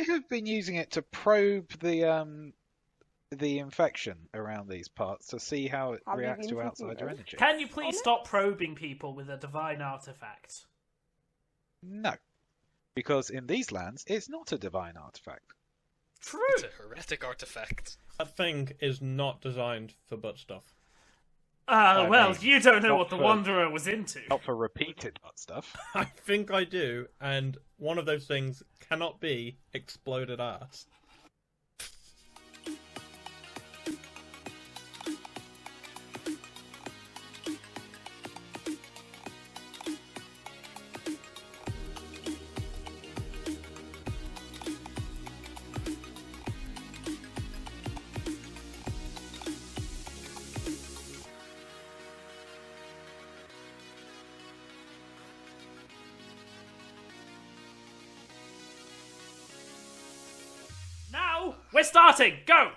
have been using it to probe the infection around these parts to see how it Have you reacts been to taking outsider risks? energy. Can you please stop probing people with a divine artifact? No, because in these lands, it's not a divine artifact. True. It's a heretic artifact. That thing is not designed for butt stuff. I Well, mean, you don't know not what the for- Wanderer was into. Not for repeated butt stuff. I think I do, and one of those things cannot be exploded ass. Now, we're starting! Go!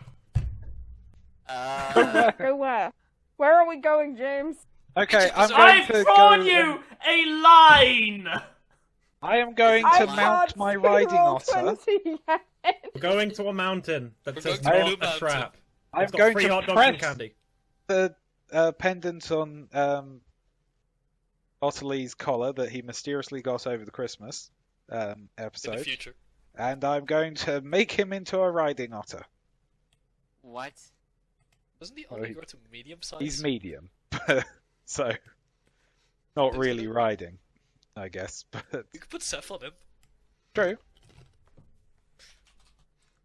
Go where? Where are we going, James? Okay, I'm I've going to drawn go. you a line! I am going to I mount can't my speed riding roll otter. 20 yet. We're going to a mountain that We're says going to not Blue a trap. I'm It's got going free to hot dogs and press candy. the pendant on Otterly's collar that he mysteriously got over the Christmas In episode, the future. and I'm going to make him into a riding otter. What? Doesn't he Oh, only he- grow to medium size? He's medium, so not Doesn't really it? riding, I guess. But You could put Seth on him. true.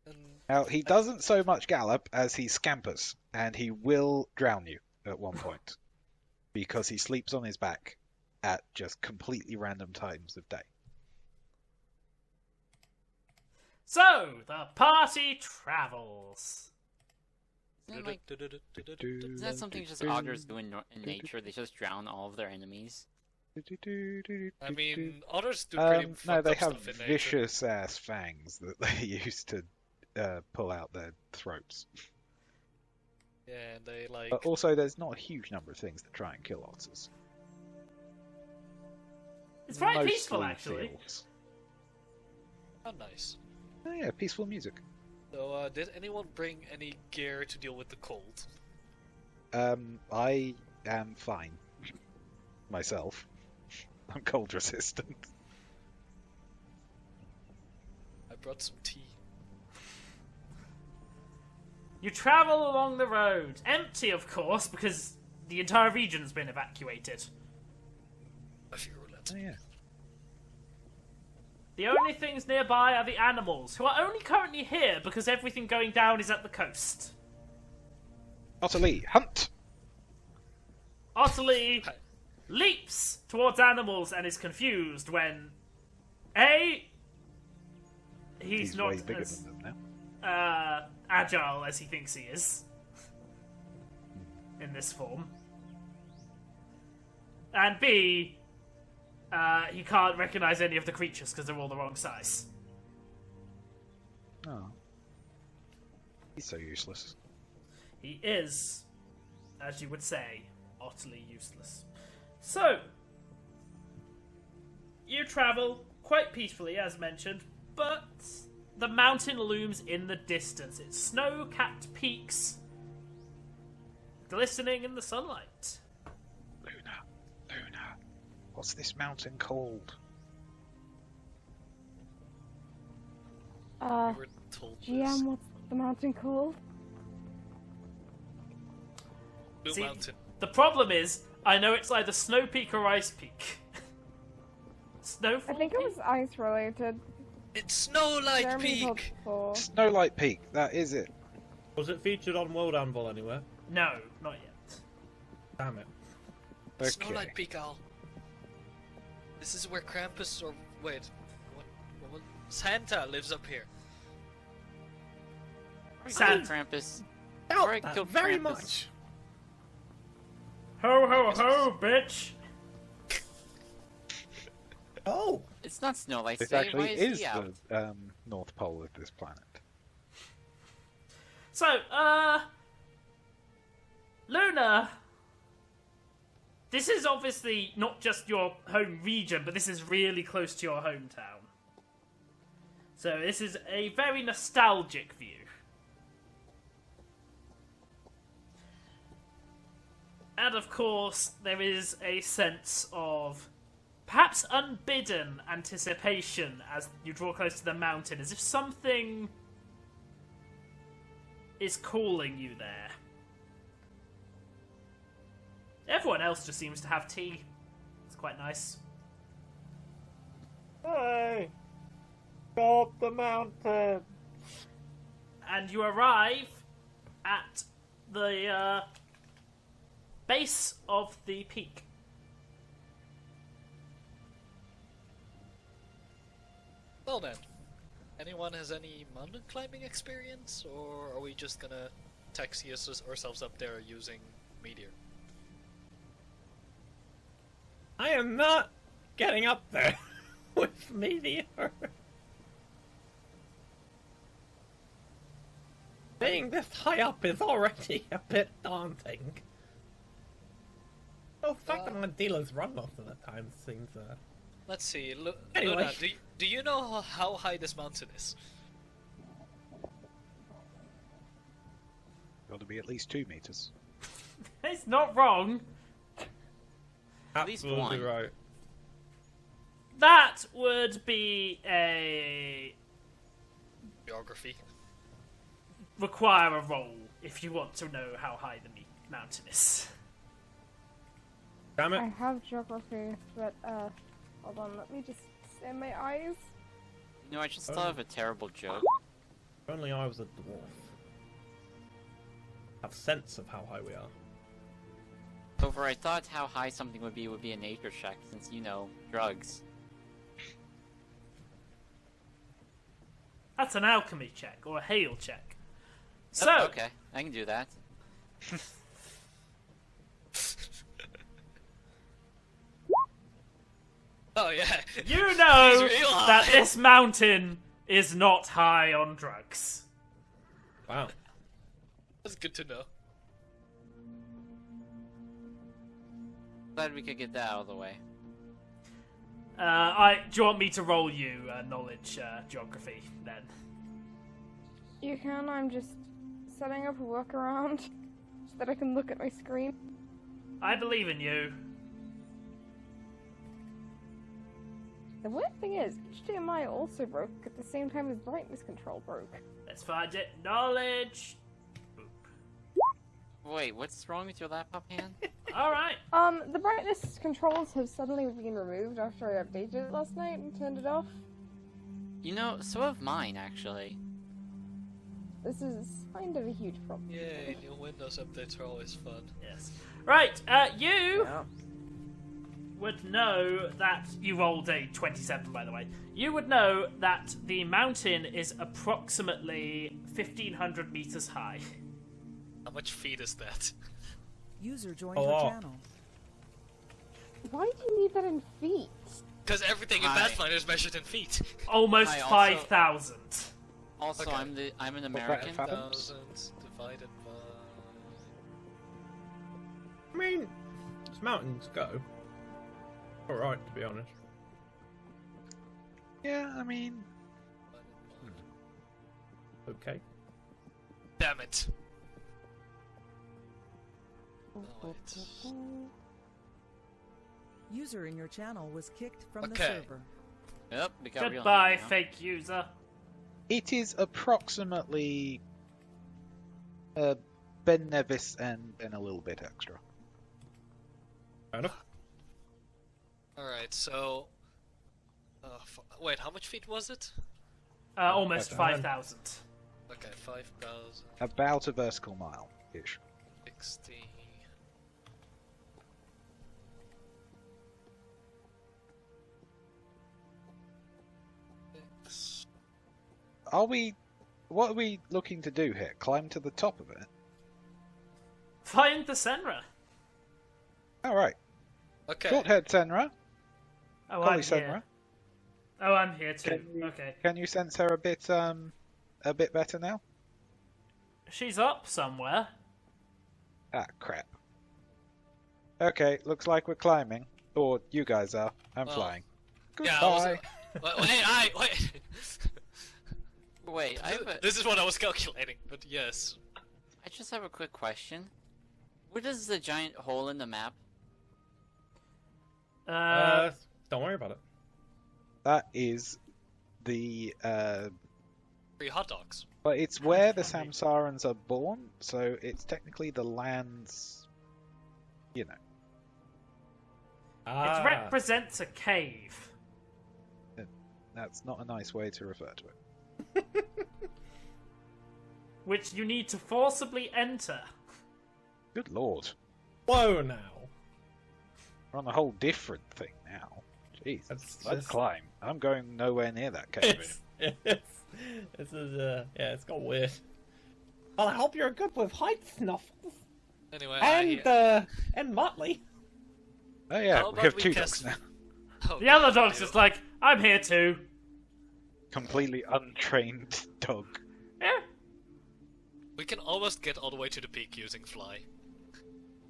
And Now he doesn't so much gallop as he scampers, and he will drown you at one point because he sleeps on his back at just completely random times of day. So, the party travels. Isn't that something just otters do in nature? They just drown all of their enemies. I mean, otters do pretty no, fucked they up have stuff in nature. vicious ass fangs that they use to pull out their throats. Yeah, and they like. But also, there's not a huge number of things that try and kill otters. It's very Mostly peaceful, actually. fields. Oh, nice. Oh yeah, peaceful music. So, did anyone bring any gear to deal with the cold? I am fine myself. I'm cold resistant. I brought some tea. You travel along the road. Empty, of course, because the entire region's been evacuated. I figure roulette. Oh yeah. The only things nearby are the animals, who are only currently here because everything going down is at the coast. Otterly, hunt! Otterly leaps towards animals and is confused when he's not way bigger as than them now. agile as he thinks he is in this form, and B, he can't recognize any of the creatures because they're all the wrong size. Oh. He's so useless. He is, as you would say, utterly useless. So, you travel quite peacefully, as mentioned, but the mountain looms in the distance. Its snow-capped peaks glistening in the sunlight. Luna, what's this mountain called? We were told this. GM, what's the mountain called? Blue See, Mountain. the problem is, I know it's either Snow Peak or Ice Peak. Snowfall I think it Peak? was ice related. It's Snowlight Jeremy told Peak! before. Snowlight Peak, that is it. Was it featured on World Anvil anywhere? No, not yet. Damn it. Okay. Snowlight Peak, Al. This is where Krampus, or wait, what Santa lives up here. Santa. Krampus. Doubt Or I that killed very Krampus. much. Ho ho ho, bitch! Oh! It's not Snowlight. This Why actually is is he out? the North Pole of this planet. So, Luna, this is obviously not just your home region, but this is really close to your hometown. So this is a very nostalgic view. And of course, there is a sense of perhaps unbidden anticipation as you draw close to the mountain, as if something is calling you there. Everyone else just seems to have tea. It's quite nice. Hey! Stop the mountain! And you arrive at the base of the peak. Well then, anyone has any mountain climbing experience, or are we just gonna taxi ourselves up there using meteor? I am not getting up there with meteor. Being this high up is already a bit daunting. Oh, the fact that my dealers run most of the time seems Let's see. Anyway. Luna, do you know how high this mountain is? Got to be at least 2 meters. It's not wrong. At least absolutely one. right. That would be a Geography. require a roll if you want to know how high the mountain is. Damn I it! have geography, but hold on, let me just sand my eyes. No, I just thought of a terrible joke. If only I was a dwarf. Have sense of how high we are. However, I thought how high something would be a nature check, since, you know, drugs. That's an alchemy check or a hail check. So, Oh, okay, I can do that. Oh yeah. you know He's real that high. this mountain is not high on drugs. Wow. That's good to know. Glad we could get that out of the way. Do you want me to roll you knowledge geography then? You can, I'm just setting up a workaround so that I can look at my screen. I believe in you. The weird thing is, HDMI also broke at the same time as brightness control broke. Let's find it. Knowledge. Wait, what's wrong with your laptop hand? Alright. The brightness controls have suddenly been removed after I updated it last night and turned it off. You know, so have mine, actually. This is kind of a huge problem. Yay, new Windows updates are always fun. Yes. Right, you would know that you rolled a 27, by the way. You would know that the mountain is approximately 1,500 meters high. How much feet is that? User joined A your lot. channel. Why do you need that in feet? Because everything in Hi. Pathfinder is measured in feet. Almost I also- 5,000. Also, Okay. I'm an that American. fathom? 1,000 divided by... I mean, as mountains go. Alright, to be honest. Yeah, I mean, Okay. Damn it. Oh, wait. User in your channel was kicked from the Okay. server. Yep, we got real Goodbye, name now. fake user. it is approximately Ben Nevis and then a little bit extra. Fair enough. Alright, so... wait, how much feet was it? Almost 5,000. 5,000. Okay, 5,000, About a vertical mile-ish. 60... What are we looking to do here? Climb to the top of it? Find the Senra. Alright. Okay. Short-haired Senra. Oh, Collie I'm Senra. here. Oh, I'm here too. Can you- Okay. Can you sense her a bit better now? She's up somewhere. Ah, crap. Okay, looks like we're climbing. Or you guys are. I'm Well, flying. Yeah, Goodbye. wait, wait. Wait, This is what I was calculating, but yes. I just have a quick question. What is the giant hole in the map? Don't worry about it. That is the Free hot dogs. but it's where the Samsarans are born, so it's technically the lands, you know. It represents a cave. That's not a nice way to refer to it. Which you need to forcibly enter. Good lord. Whoa, now. We're on a whole different thing now. Jeez, That's let's just- climb. I'm going nowhere near that cave. This is yeah, it's got weird. Well, I hope you're good with height snuffles Anyway, and Motley. Oh yeah, How we about have we two cast- dogs now. Oh, The other dog's just like, I'm here too. Completely untrained dog. Yeah. we can almost get all the way to the peak using fly.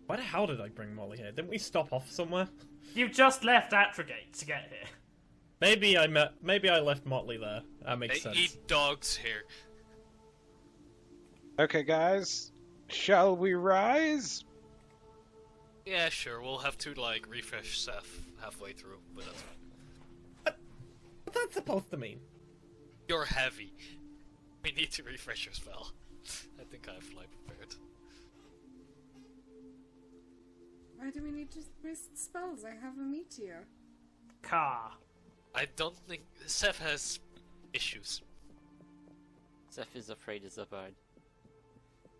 Why the hell did I bring Molly here? Didn't we stop off somewhere? You just left Atrogate to get here. Maybe I left Motley there. That makes They sense. eat dogs here. Okay, guys, shall we rise? Yeah, sure. We'll have to like refresh Seth halfway through, but that's fine. What's that supposed to mean? You're heavy. We need to refresh your spell. I think I have fly prepared. Why do we need to waste spells? I have a meteor. Car. I don't think Seth has issues. Seth is afraid as a bird.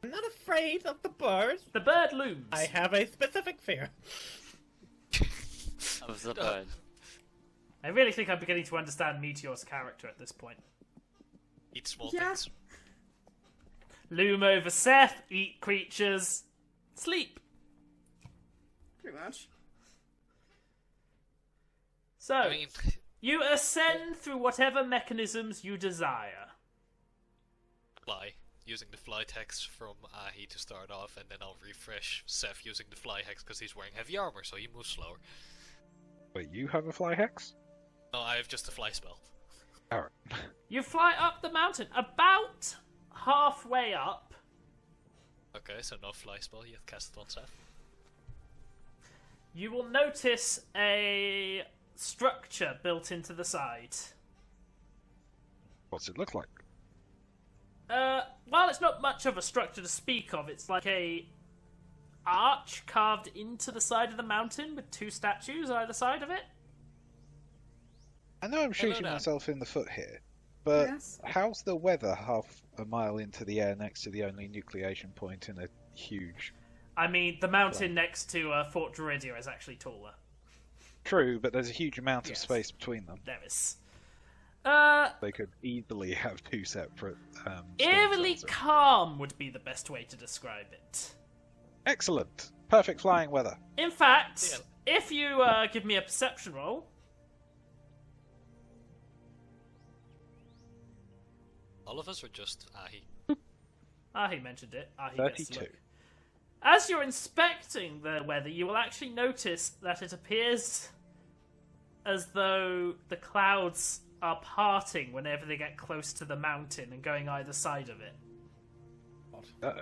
I'm not afraid of the birds. The bird looms. I have a specific fear. Of the bird. I really think I'm beginning to understand Meteor's character at this point. Eat small Yeah. things. Loom over Seth, eat creatures, sleep. Pretty much. So, I mean, you ascend through whatever mechanisms you desire. fly. Using the fly text from Ahi to start off, and then I'll refresh Seth using the fly hex because he's wearing heavy armor, so he moves slower. Wait, you have a fly hex? No, I have just a fly spell. Alright. You fly up the mountain, about halfway up. Okay, so no fly spell yet casted on Seth. You will notice a structure built into the side. What's it look like? Well, it's not much of a structure to speak of. It's like a arch carved into the side of the mountain with two statues either side of it. I know I'm shooting Dan. myself in the foot here, but Yes. how's the weather half a mile into the air next to the only nucleation point in a huge... I mean, the mountain next to Fort Druidia is actually taller. True, but there's a huge amount of Yes. space between them. There is. They could easily have two separate storm Eerily cells. calm would be the best way to describe it. Excellent. Perfect flying weather. In fact, if you give me a perception roll, All of us or just Ahi? he mentioned it. He gets to 32. look. As you're inspecting the weather, you will actually notice that it appears as though the clouds are parting whenever they get close to the mountain and going either side of it. Uh-oh.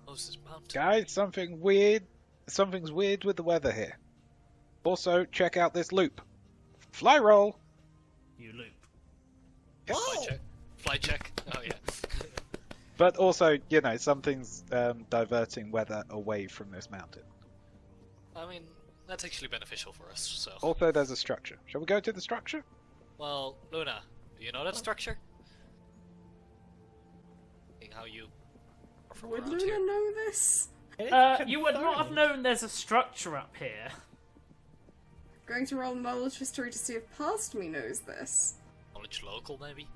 Moses Mountain. Guys, something's weird with the weather here. Also, check out this loop. Fly roll. You loop. Fly check. Fly check. Oh yeah. But also, you know, something's diverting weather away from this mountain. I mean, that's actually beneficial for us. So, Also, there's a structure. Shall we go to the structure? well, Luna, do you know that structure? Seeing how you are from Would around Luna here. know this? You would not have known there's a structure up here. Going to roll knowledge history to see if past me knows this. Knowledge local, maybe.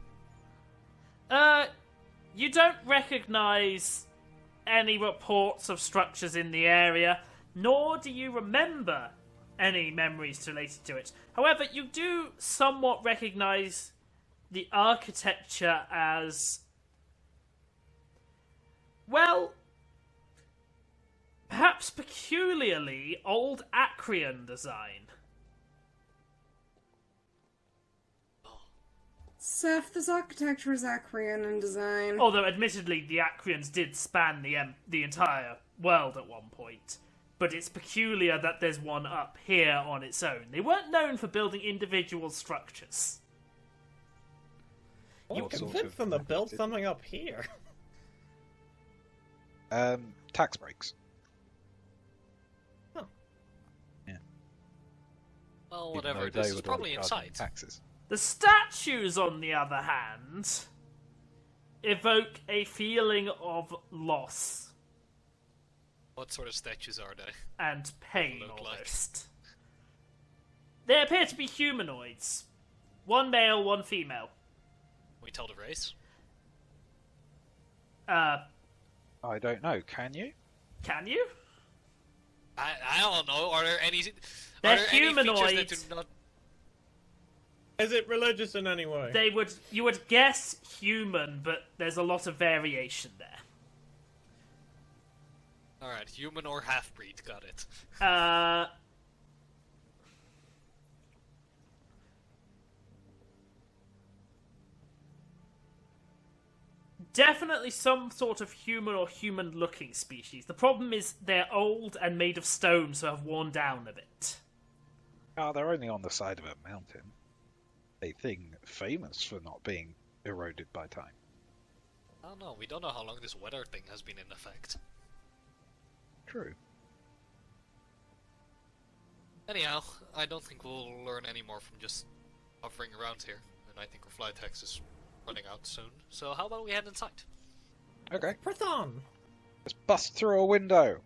You don't recognize any reports of structures in the area, nor do you remember any memories related to it. However, you do somewhat recognize the architecture as, well, perhaps peculiarly old Acrean design. Seth, this architecture is Acrean in design. Although, admittedly, the Acrians did span the entire world at one point. But it's peculiar that there's one up here on its own. They weren't known for building individual structures. You What sort convinced of them to build method? something up here. Tax breaks. Well, Even whatever though it they is, it's would probably already charge inside. taxes. The statues, on the other hand, evoke a feeling of loss What sort of statues are they? and pain, Look like. almost. They appear to be humanoids. One male, one female. Can we tell the race? I don't know. Can you? Can you? I don't know. Are there any? They're are there any features humanoid. that do not? Is it religious in any way? You would guess human, but there's a lot of variation there. All right, human or half breed. Got it. Definitely some sort of human or human-looking species. The problem is they're old and made of stone, so have worn down a bit. Oh, they're only on the side of a mountain. A thing famous for not being eroded by time. I don't know. We don't know how long this weather thing has been in effect. True. Anyhow, I don't think we'll learn any more from just hovering around here, and I think our flight tax is running out soon. So how about we head inside? Okay. Press on! Let's bust through a window.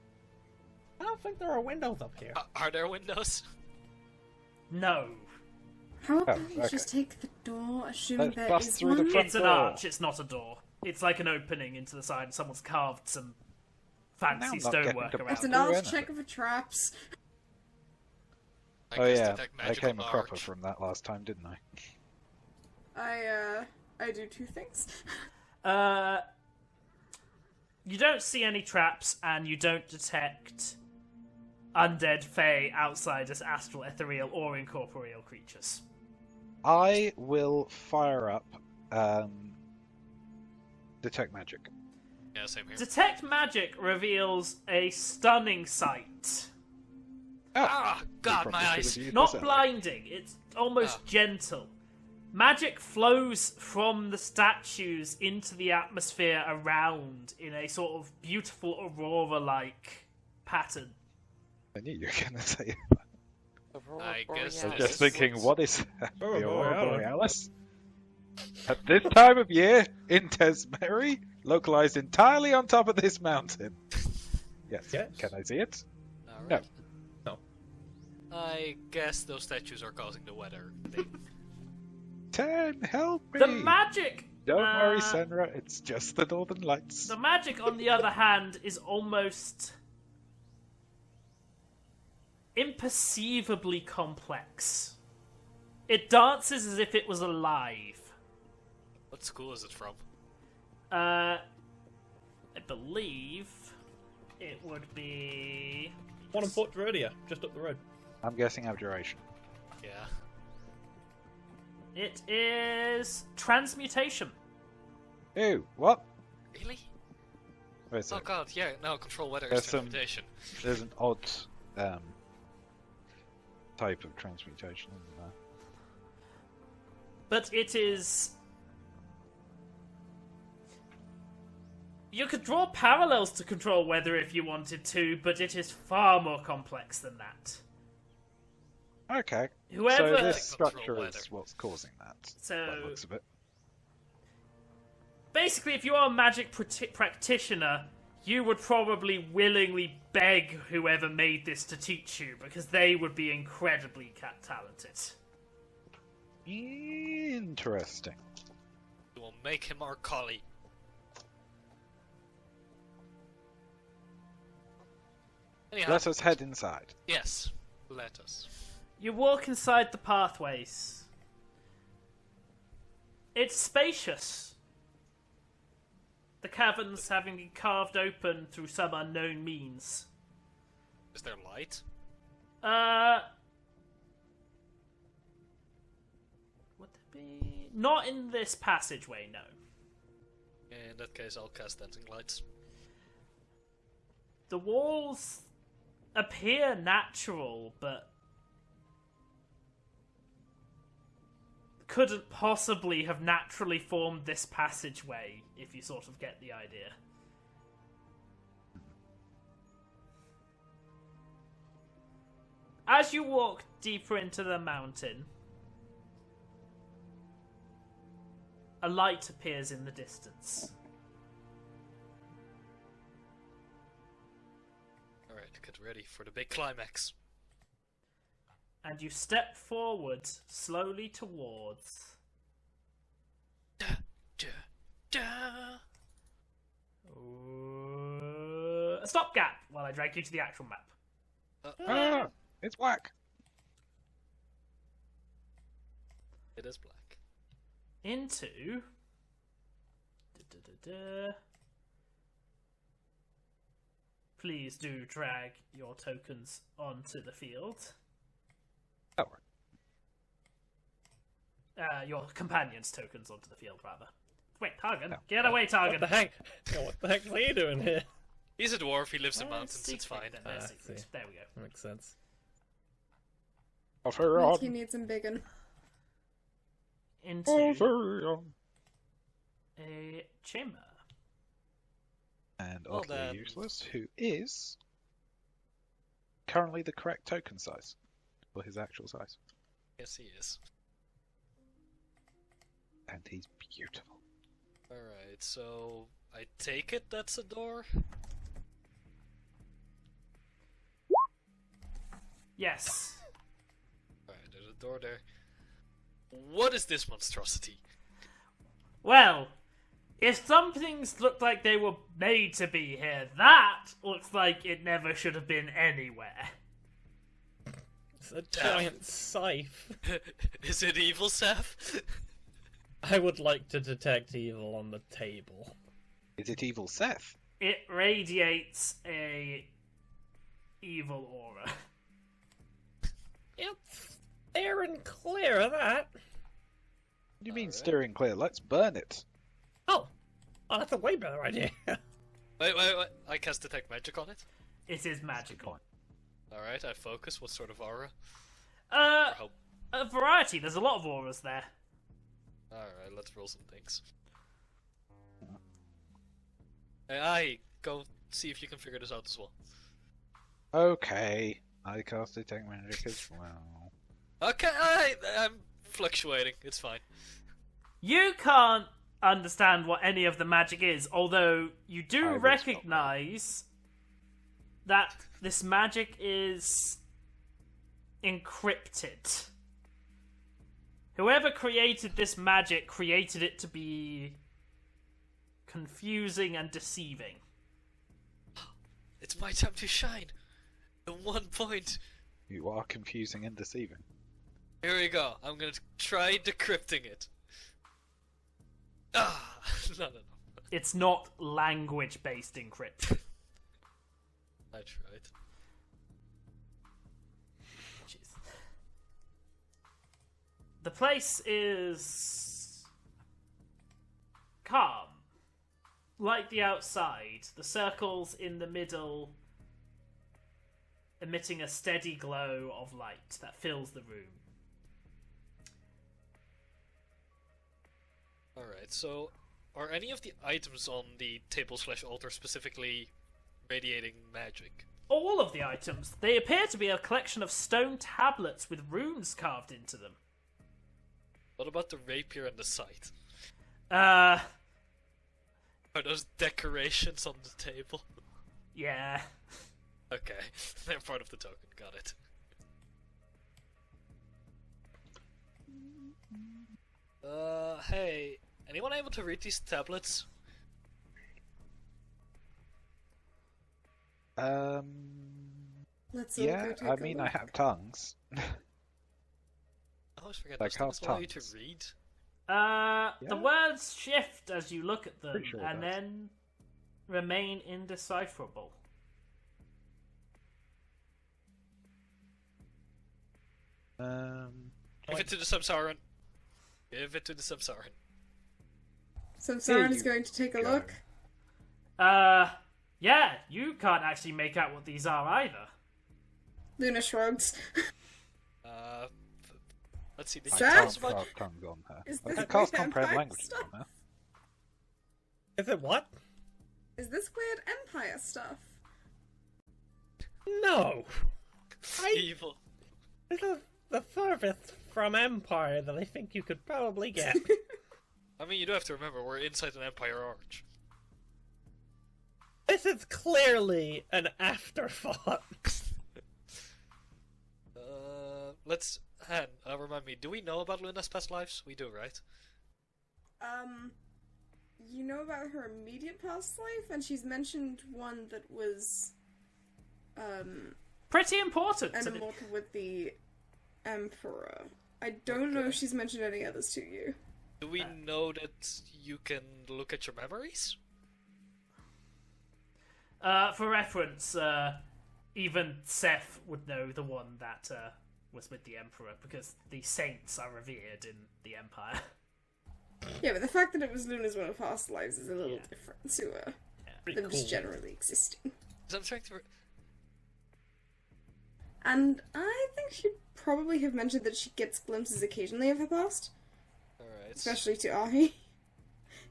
I don't think there are windows up here. Are there windows? No. How about Oh, we okay. just take the door, assuming Let's there bust is through the one? front It's an door. arch, it's not a door. It's like an opening into the side, and someone's carved some Now fancy I'm not stonework getting to around It's an do it. arch anything. check for traps. I Oh guess yeah, detect I magic came on a the cropper arch. from that last time, didn't I? I do two things. You don't see any traps, and you don't detect undead, fey, outsiders, astral, ethereal, or incorporeal creatures. I will fire up Detect Magic. Yeah, same here. Detect magic reveals a stunning sight. Ah, we God, probably my should have eyes. used Not this earlier. blinding, it's almost gentle. Magic flows from the statues into the atmosphere around in a sort of beautiful aurora-like pattern. I knew you were going to say. I guess I was this just is thinking, what's- what is Aurora the Aurora Borealis. Borealis? At this time of year, in Tesmeri, localized entirely on top of this mountain. Yes. Yes. Can I see it? Alright. No. I guess those statues are causing the weather thing. 10, help me! The magic! Don't worry, uh, Senra, it's just the Northern Lights. The magic, on the other hand, is almost imperceivably complex. It dances as if it was alive. What school is it from? I believe it would be... One in Port Druidia, just up the road. I'm guessing Abjuration. Yeah. It is transmutation. Ew, what? Really? Wait a Oh sec. God, yeah. No, control weather There's is some- transmutation. There's an odd type of transmutation, isn't there? But it is... You could draw parallels to control weather if you wanted to, but it is far more complex than that. Okay. Whoever... So this Control structure weather. is what's causing that. So- by the looks of it. Basically, if you are a magic practitioner, you would probably willingly beg whoever made this to teach you, because they would be incredibly talented. Interesting. We will make him our collie. Anyhow, Let us head inside. yes, let us. You walk inside the pathways. It's spacious. The caverns having been carved open through some unknown means. Is there light? Would there be? Not in this passageway, no. In that case, I'll cast Dancing Lights. The walls appear natural, but couldn't possibly have naturally formed this passageway, if you sort of get the idea. As you walk deeper into the mountain, a light appears in the distance. Alright, get ready for the big climax. And you step forward slowly towards a stopgap while I drag you to the actual map. Ah, it's whack. It is black. Into please do drag your tokens onto the field. Oh. Your companions' tokens onto the field, rather. Wait, Targan! No. Get away, Targan! What the heck? What the heck are you doing here? He's a dwarf, he lives in Well, mountains, it's secret fine. then, there's Ah, secret. see. There we go. Makes sense. Offer I think he on. needs him biggin. Into Offer on. a chamber. And Well oddly then. useless, who is currently the correct token size for his actual size. Yes, he is. And he's beautiful. Alright, so I take it that's a door? Yes. Alright, there's a door there. What is this monstrosity? Well, if some things looked like they were made to be here, that looks like it never should have been anywhere. It's a giant scythe. Is it evil, Seth? I would like to detect evil on the table. Is it evil Seth? It radiates a evil aura. It's fair and clear of that. What do you mean Alright. steering clear? Let's burn it. Oh, that's a way better idea. Wait. I cast Detect Magic on it. It is magical. Alright, I focus. What sort of aura? Uh, Or a variety. There's a lot of auras there. Alright, let's roll some things. Hey, go see if you can figure this out as well. Okay. I cast Detect Magic as well. Okay, I'm fluctuating. It's fine. You can't understand what any of the magic is, although you I do will recognize that this magic is encrypted. Whoever created this magic created it to be confusing and deceiving. It's my time to shine. At one point. You are confusing and deceiving. Here we go. I'm gonna try decrypting it. Ah! No. It's not language-based encryption. I tried. Jeez. The place is calm. Like the outside, the circles in the middle emitting a steady glow of light that fills the room. Alright, so are any of the items on the table/altar specifically radiating magic? All of the items, they appear to be a collection of stone tablets with runes carved into them. What about the rapier and the scythe? Uh, Are those decorations on the table? yeah. Okay, they're part of the token, got it. Hey, anyone able to read these tablets? Let's all Yeah, go take I a mean, I look. have tongues. I always forget Like those things half allow you to tongues. read. The Yeah. words shift as you look at them, Pretty sure it and does. then remain indecipherable. Give it to the Sub-Sauron. Give it to the Samsaran. Samsaran's you going to take a go. look. Yeah, you can't actually make out what these are either. Luna shrugs. Let's see. Did I you Seth? tell can't us about? cast tongues on her. Is I this can cast weird comprehend Empire languages stuff? on her. Is it what? Is this weird Empire stuff? No. Evil. This is the furthest from Empire that I think you could probably get. I mean, you do have to remember we're inside an Empire Arch. This is clearly an afterthought. Let's. Han, remind me. Do we know about Luna's past lives? We do, right? You know about her immediate past life, and she's mentioned one that was, Pretty important. an to the- immortal with the Emperor. I don't know if she's mentioned any others to you. Do we know that you can look at your memories? For reference, even Seth would know the one that was with the Emperor, because the saints are revered in the Empire. Yeah, but the fact that it was Luna's one of her past lives is a little Yeah. different to Pretty them cool. just generally existing. 'Cause I'm trying to. And I think she'd probably have mentioned that she gets glimpses occasionally of her past, Alright. especially to Ahi,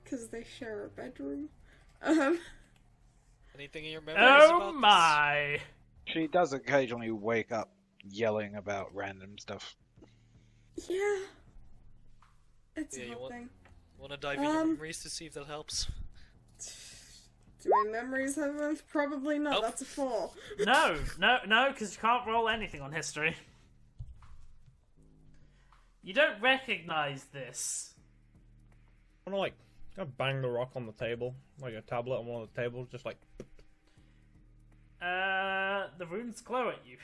because they share a bedroom. Anything in your memories Oh about my! She does occasionally wake up yelling about random stuff. Yeah. It's Yeah, a you whole want- thing. this? Wanna dive in your memories to see if that helps? Do my memories have them? Probably not. Nope. That's a 4. No, because you can't roll anything on history. You don't recognize this. I'm like, I bang the rock on the table, like a tablet on one of the tables, just like. The runes glow at you.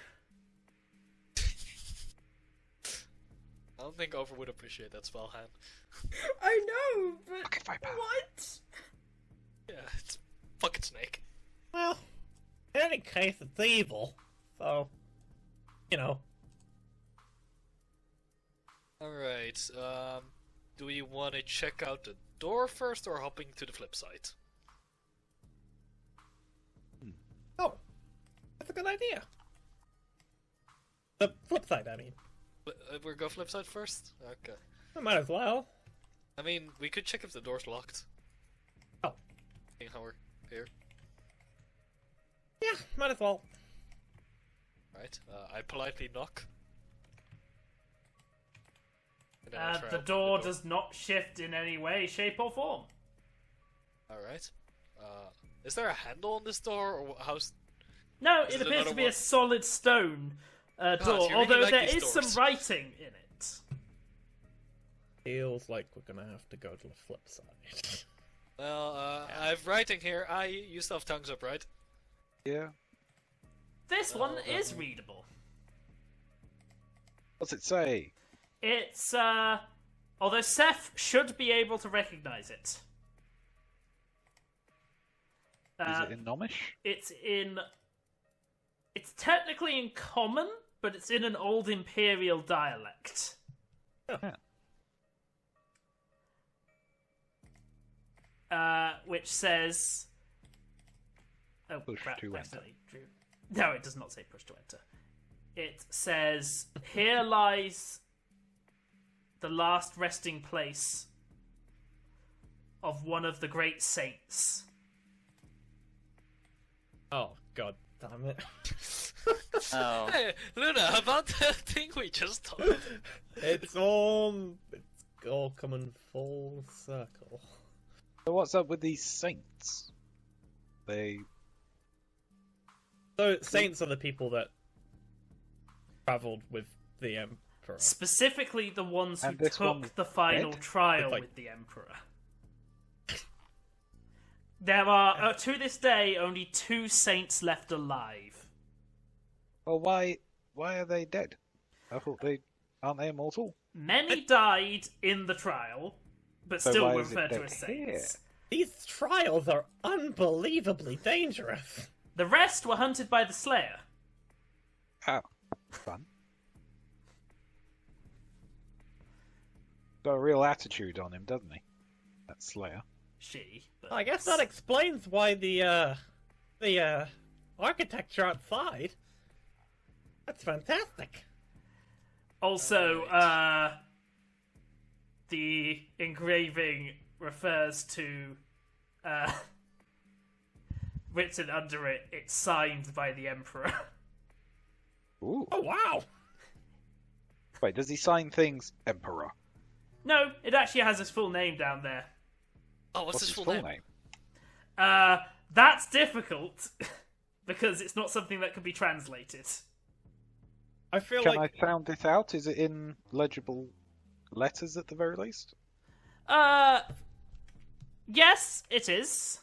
I don't think Over would appreciate that spell, Han. I know, but Okay, fine, pal. what? Yeah, it's fucking snake. Well, in any case, it's evil. So, you know. Alright, do we want to check out the door first or hopping to the flip side? Oh, that's a good idea. The flip side, I mean. We'll go flip side first? Okay. I might as well. I mean, we could check if the door's locked. Oh. Seeing how we're here. Yeah, might as well. Right, I politely knock. And then I try The open door does not shift in any way, shape, or form. Alright. Is there a handle on this door, or how's... No, Is it it appears another to be one? a solid stone door, you really although like there these is doors. some writing in it. Feels like we're gonna have to go to the flip side. Well, I have writing here. You still have tongues up, right? Yeah. This one is readable. What's it say? It's, although Seth should be able to recognize it. Is it in Nomish? It's technically in Common, but it's in an old Imperial dialect. Which says... Oh, Push crap, to enter. accidentally drew. No, it does not say push to enter. It says, here lies the last resting place of one of the great saints. Oh, god damn it. Oh. Hey, Luna, about the thing we just told. It's all coming full circle. So what's up with these saints? So, saints are the people that travelled with the Emperor. Specifically the ones who And this took one's the final dead? trial Like- with the Emperor. There are, to this day, only 2 saints left alive. Well, why are they dead? I thought aren't they immortal? Many died in the trial, but So still why were is it referred to dead as here? saints. These trials are unbelievably dangerous. The rest were hunted by the Slayer. Oh, fun. got a real attitude on him, doesn't he? That Slayer. She. But... I guess that explains why the architecture outside. That's fantastic. Also, the engraving refers to, written under it, it's signed by the Emperor. Ooh. Oh wow! Wait, does he sign things Emperor? No, it actually has his full name down there. Oh, what's his full name? That's difficult, because it's not something that can be translated. I feel Can like I sound this out? Is it in legible letters at the very least? Yes, it is.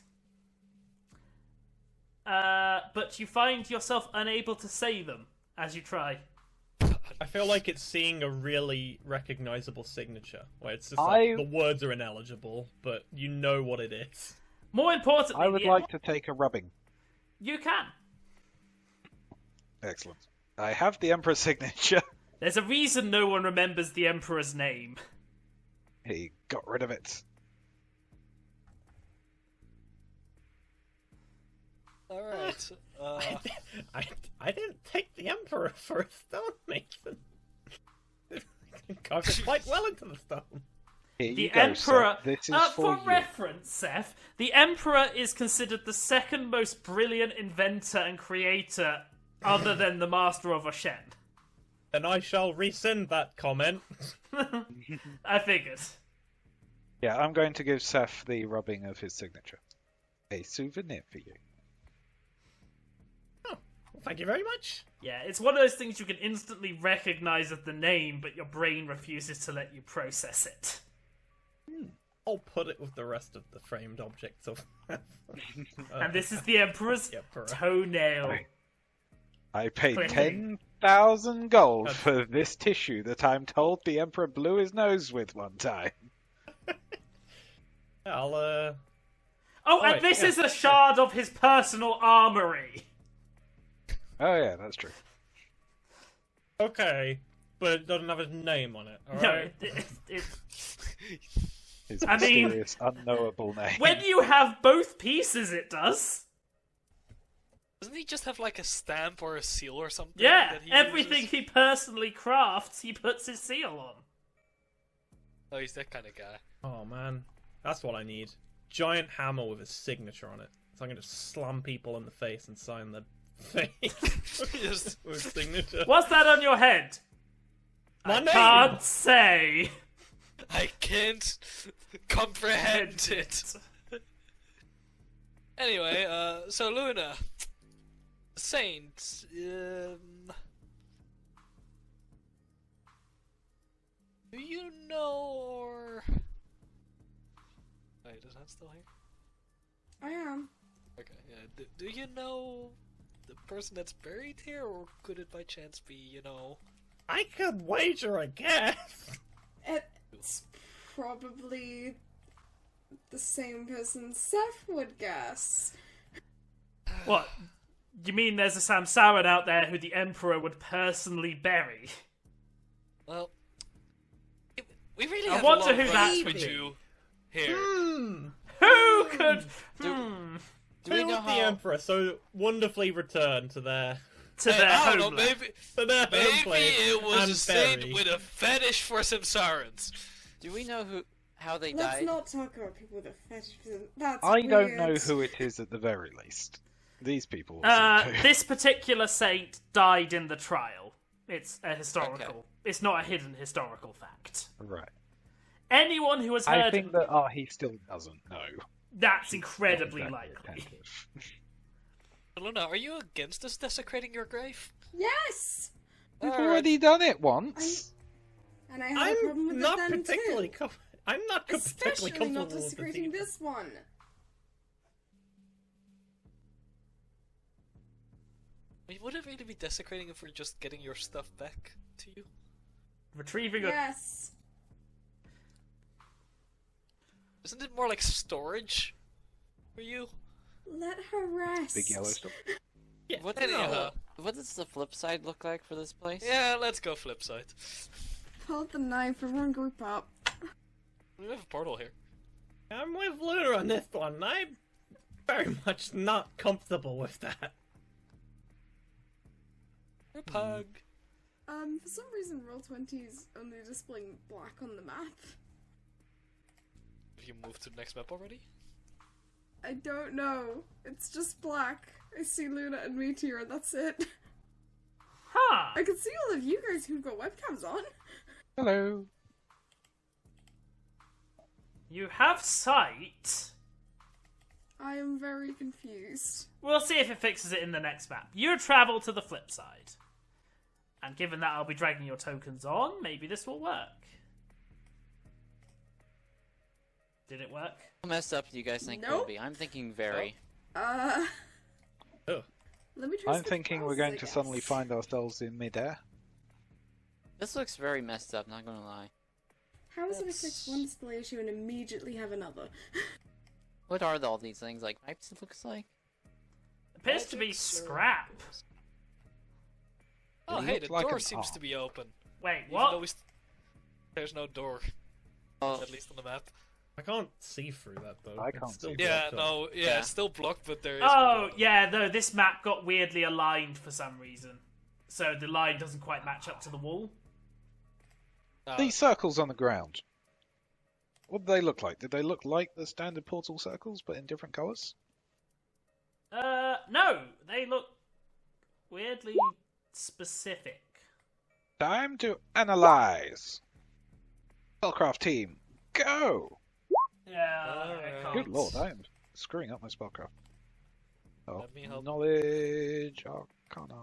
But you find yourself unable to say them as you try. I feel like it's seeing a really recognizable signature, where it's just like, the words are ineligible, but you know what it is. More importantly, I would like to take a rubbing. You can. Excellent. I have the Emperor's signature. There's a reason no one remembers the Emperor's name. He got rid of it. Alright. I didn't take the Emperor for a stonemason. Carved it quite well into the stone. Here you The go, Emperor, Seth. This is for for you. reference, Seth, the Emperor is considered the second most brilliant inventor and creator other than the Master of Oshen. Then I shall rescind that comment. I figured. Yeah, I'm going to give Seth the rubbing of his signature. A souvenir for you. Oh, well, thank you very much. Yeah, it's one of those things you can instantly recognize as the name, but your brain refuses to let you process it. I'll put it with the rest of the framed objects of. And this is the Emperor's Emperor. toenail. I paid Clicking. 10,000 gold for this tissue that I'm told the Emperor blew his nose with one time. I'll Oh, Right, and this yeah. is a shard of his personal armory. Oh yeah, that's true. Okay, but it doesn't have his name on it. All No, right. His I mean- mysterious, unknowable name. when you have both pieces, it does. Doesn't he just have like a stamp or a seal or something? Yeah, that he everything uses? he personally crafts, he puts his seal on. Oh, he's that kind of guy. Oh man, that's what I need. Giant hammer with his signature on it, so I can just slam people in the face and sign the thing Just- with his signature. What's that on your head? My I name. can't say. I can't comprehend it. Anyway, so Luna, Saint, do you know or? Wait, is that still here? I am. Okay, yeah. Do you know the person that's buried here, or could it by chance be, you know? I could wager a guess. It's probably the same person Seth would guess. What? You mean there's a Samsaran out there who the Emperor would personally bury? Well, we really I have wonder a lot of who rights that with could you here. Who could? Do Who we know would the how? Emperor so wonderfully return to their To Hey, their I don't know, homeland. home maybe place it was and a saint bury? with a fetish for Samsarans. Do we know how they Let's died? not talk about people with a fetish. That's I don't weird. know who it is at the very least. These people. seem to. This particular saint died in the trial. It's a historical. Okay. It's not a hidden historical fact. Right. Anyone who has I heard think that he still doesn't know. that's incredibly Exactly likely. attentive. Luna, are you against us desecrating your grave? Yes! We've Alright. already done it once. And I had a problem with I'm it not then particularly. too. I'm not particularly Especially not comfortable with the desecrating deed. this one. I mean, would it really be desecrating if we're just getting your stuff back to you? Retrieving a Yes. Isn't it more like storage for you? Let her rest. Big yellow stuff. Yeah, What, Anyhow. what does the flip side look like for this place? Yeah, let's go flip side. Pull out the knife, everyone group up. We have a portal here. I'm with Luna on this one. I'm very much not comfortable with that. Group hug. For some reason, Roll20 is only displaying black on the map. Have you moved to the next map already? I don't know. It's just black. I see Luna and Meteor, and that's it. Huh. I can see all of you guys who've got webcams on. Hello. You have sight. I am very confused. We'll see if it fixes it in the next map. You travel to the flip side. And given that I'll be dragging your tokens on, maybe this will work. Did it work? How messed up do you guys think Nope. it will be? I'm thinking very. Oh. Let me try. I'm thinking we're going to suddenly find ourselves in midair. This looks very messed up, not gonna lie. How is it I fix one display issue and immediately have another? What are all these things? Like pipes, it looks like? Appears to be scrap. Oh, It hey, looks the like door an seems to be open. Wait, Even what? though there's no door, Oh, at least on the map. I can't see through that though. I It's can't still see. Yeah, blocked up. no, Yeah. it's still blocked, but there is. Oh, no yeah, no, this map got weirdly aligned for some reason. So the line doesn't quite match up to the wall. These circles on the ground. What did they look like? Did they look like the standard portal circles, but in different colours? No, they look weirdly specific. Time to analyze. Spellcraft team, go! Yeah, I Alright. can't. Good lord, I am screwing up my spellcraft. Oh, Let me help. knowledge arcana.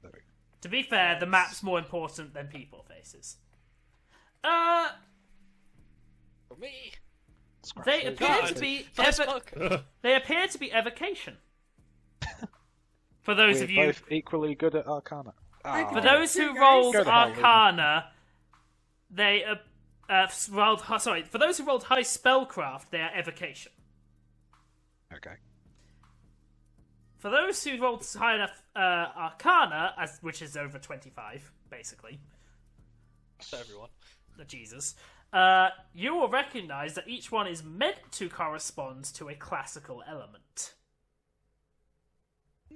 There we go. To be fair, the map's more important than people faces. For me. Scratch They those appear boxes. to be Fast fuck. they appear to be evocation. For those We're of you, both equally good at arcana. I for Oh. those who Hey, guys. rolled Go to hell, Ruben. Arcana, they rolled. Sorry, for those who rolled high spellcraft, they are evocation. Okay. For those who rolled high enough Arcana, which is over 25, basically, To everyone. Jesus, you will recognise that each one is meant to correspond to a classical element.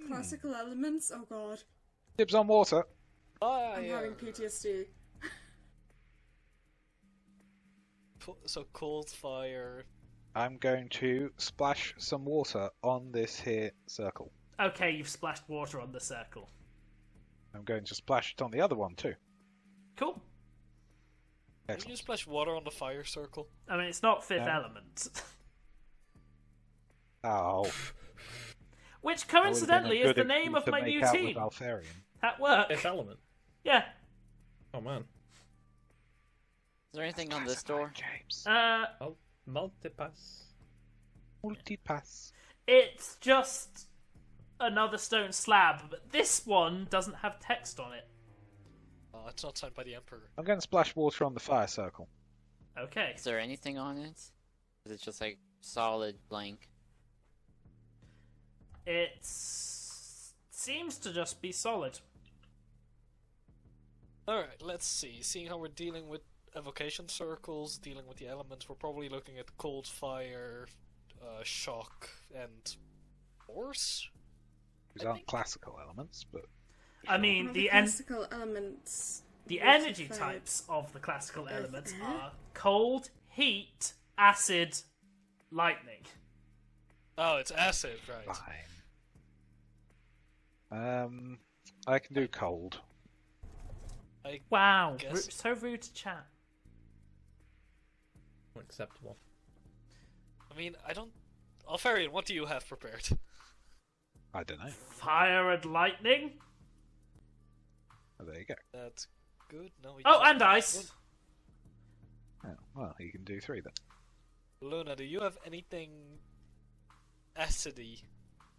Classical elements. Oh god, Dibs on water. I'm having PTSD. So cold fire. I'm going to splash some water on this here circle. Okay, you've splashed water on the circle. I'm going to splash it on the other one too. Cool. Can you Excellent. splash water on the fire circle? I mean, it's not fifth No. element. Ow. Which That would've been a coincidentally is good the name of excuse to my make new out team. with Altharian. At work. This element. Yeah. Oh man. Is there anything on this door? James. Oh, multipass. Multipass. It's just another stone slab, but this one doesn't have text on it. It's not signed by the Emperor. I'm going to splash water on the fire circle. Okay. Is there anything on it? Is it just like solid blank? It seems to just be solid. Alright, let's see. Seeing how we're dealing with evocation circles, dealing with the elements, we're probably looking at cold fire, shock, and force? These aren't classical elements, but I mean, All the classical elements. energy Fire. types of the classical elements Earth. are cold, heat, acid, lightning. Oh, it's acid, right. fine. I can do cold. Wow, Guess- so rude to chat. Acceptable. I mean, I don't... Alfarian, what do you have prepared? I don't know. Fire and lightning. Oh, there you go. That's good. No, we Oh, just- and ice. Oh, well, you can do 3 then. Luna, do you have anything acidy?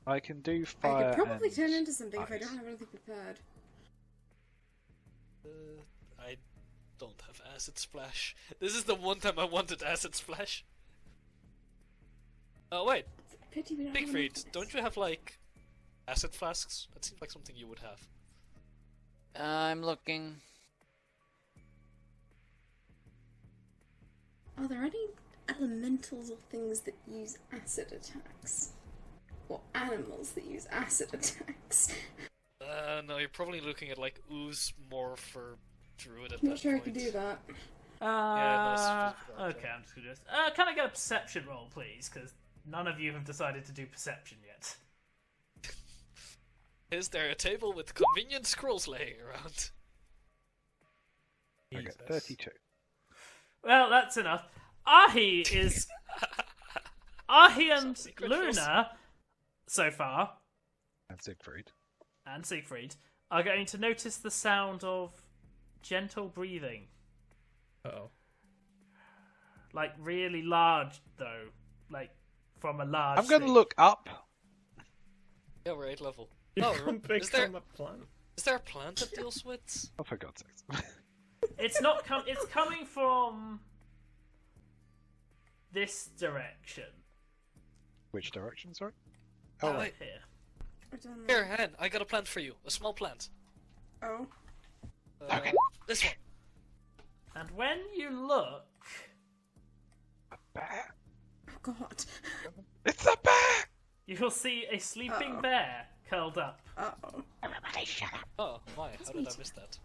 I can do I fire could probably and turn into something if I ice. don't have anything prepared. I don't have acid splash. This is the one time I wanted acid splash. Oh wait, Pity we don't have Bigfried, enough. don't you have like acid flasks? That seems like something you would have. I'm looking. Are there any elementals or things that use acid attacks? Or animals that use acid attacks? No, you're probably looking at like ooze more for druid at I'm that not sure I point. can do that. Okay, I'm just gonna do this. Can I get a perception roll, please? Because none of you have decided to do perception yet. Is there a table with convenient scrolls laying around? I got 32. Well, that's enough. Ahi and Secret Luna, so far, And Siegfried. and Siegfried, are going to notice the sound of gentle breathing. Uh-oh. Like, really large, though. Like, from a large I'm going to thing. look up. Yeah, we're 8th level. You Oh, can pick is there from a plant. is there a plant that deals with? Oh, for God's sakes. It's not it's coming from this direction. Which direction, sorry? Oh, Oh, wait. Here. I don't know. Here, hen, I got a plant for you. A small plant. Oh. Okay. This one. And when you look, bear. Oh god. It's a bear! you'll see a sleeping Uh-oh. bear curled up. Uh-oh. Everybody shut up. Oh my, how did I miss that?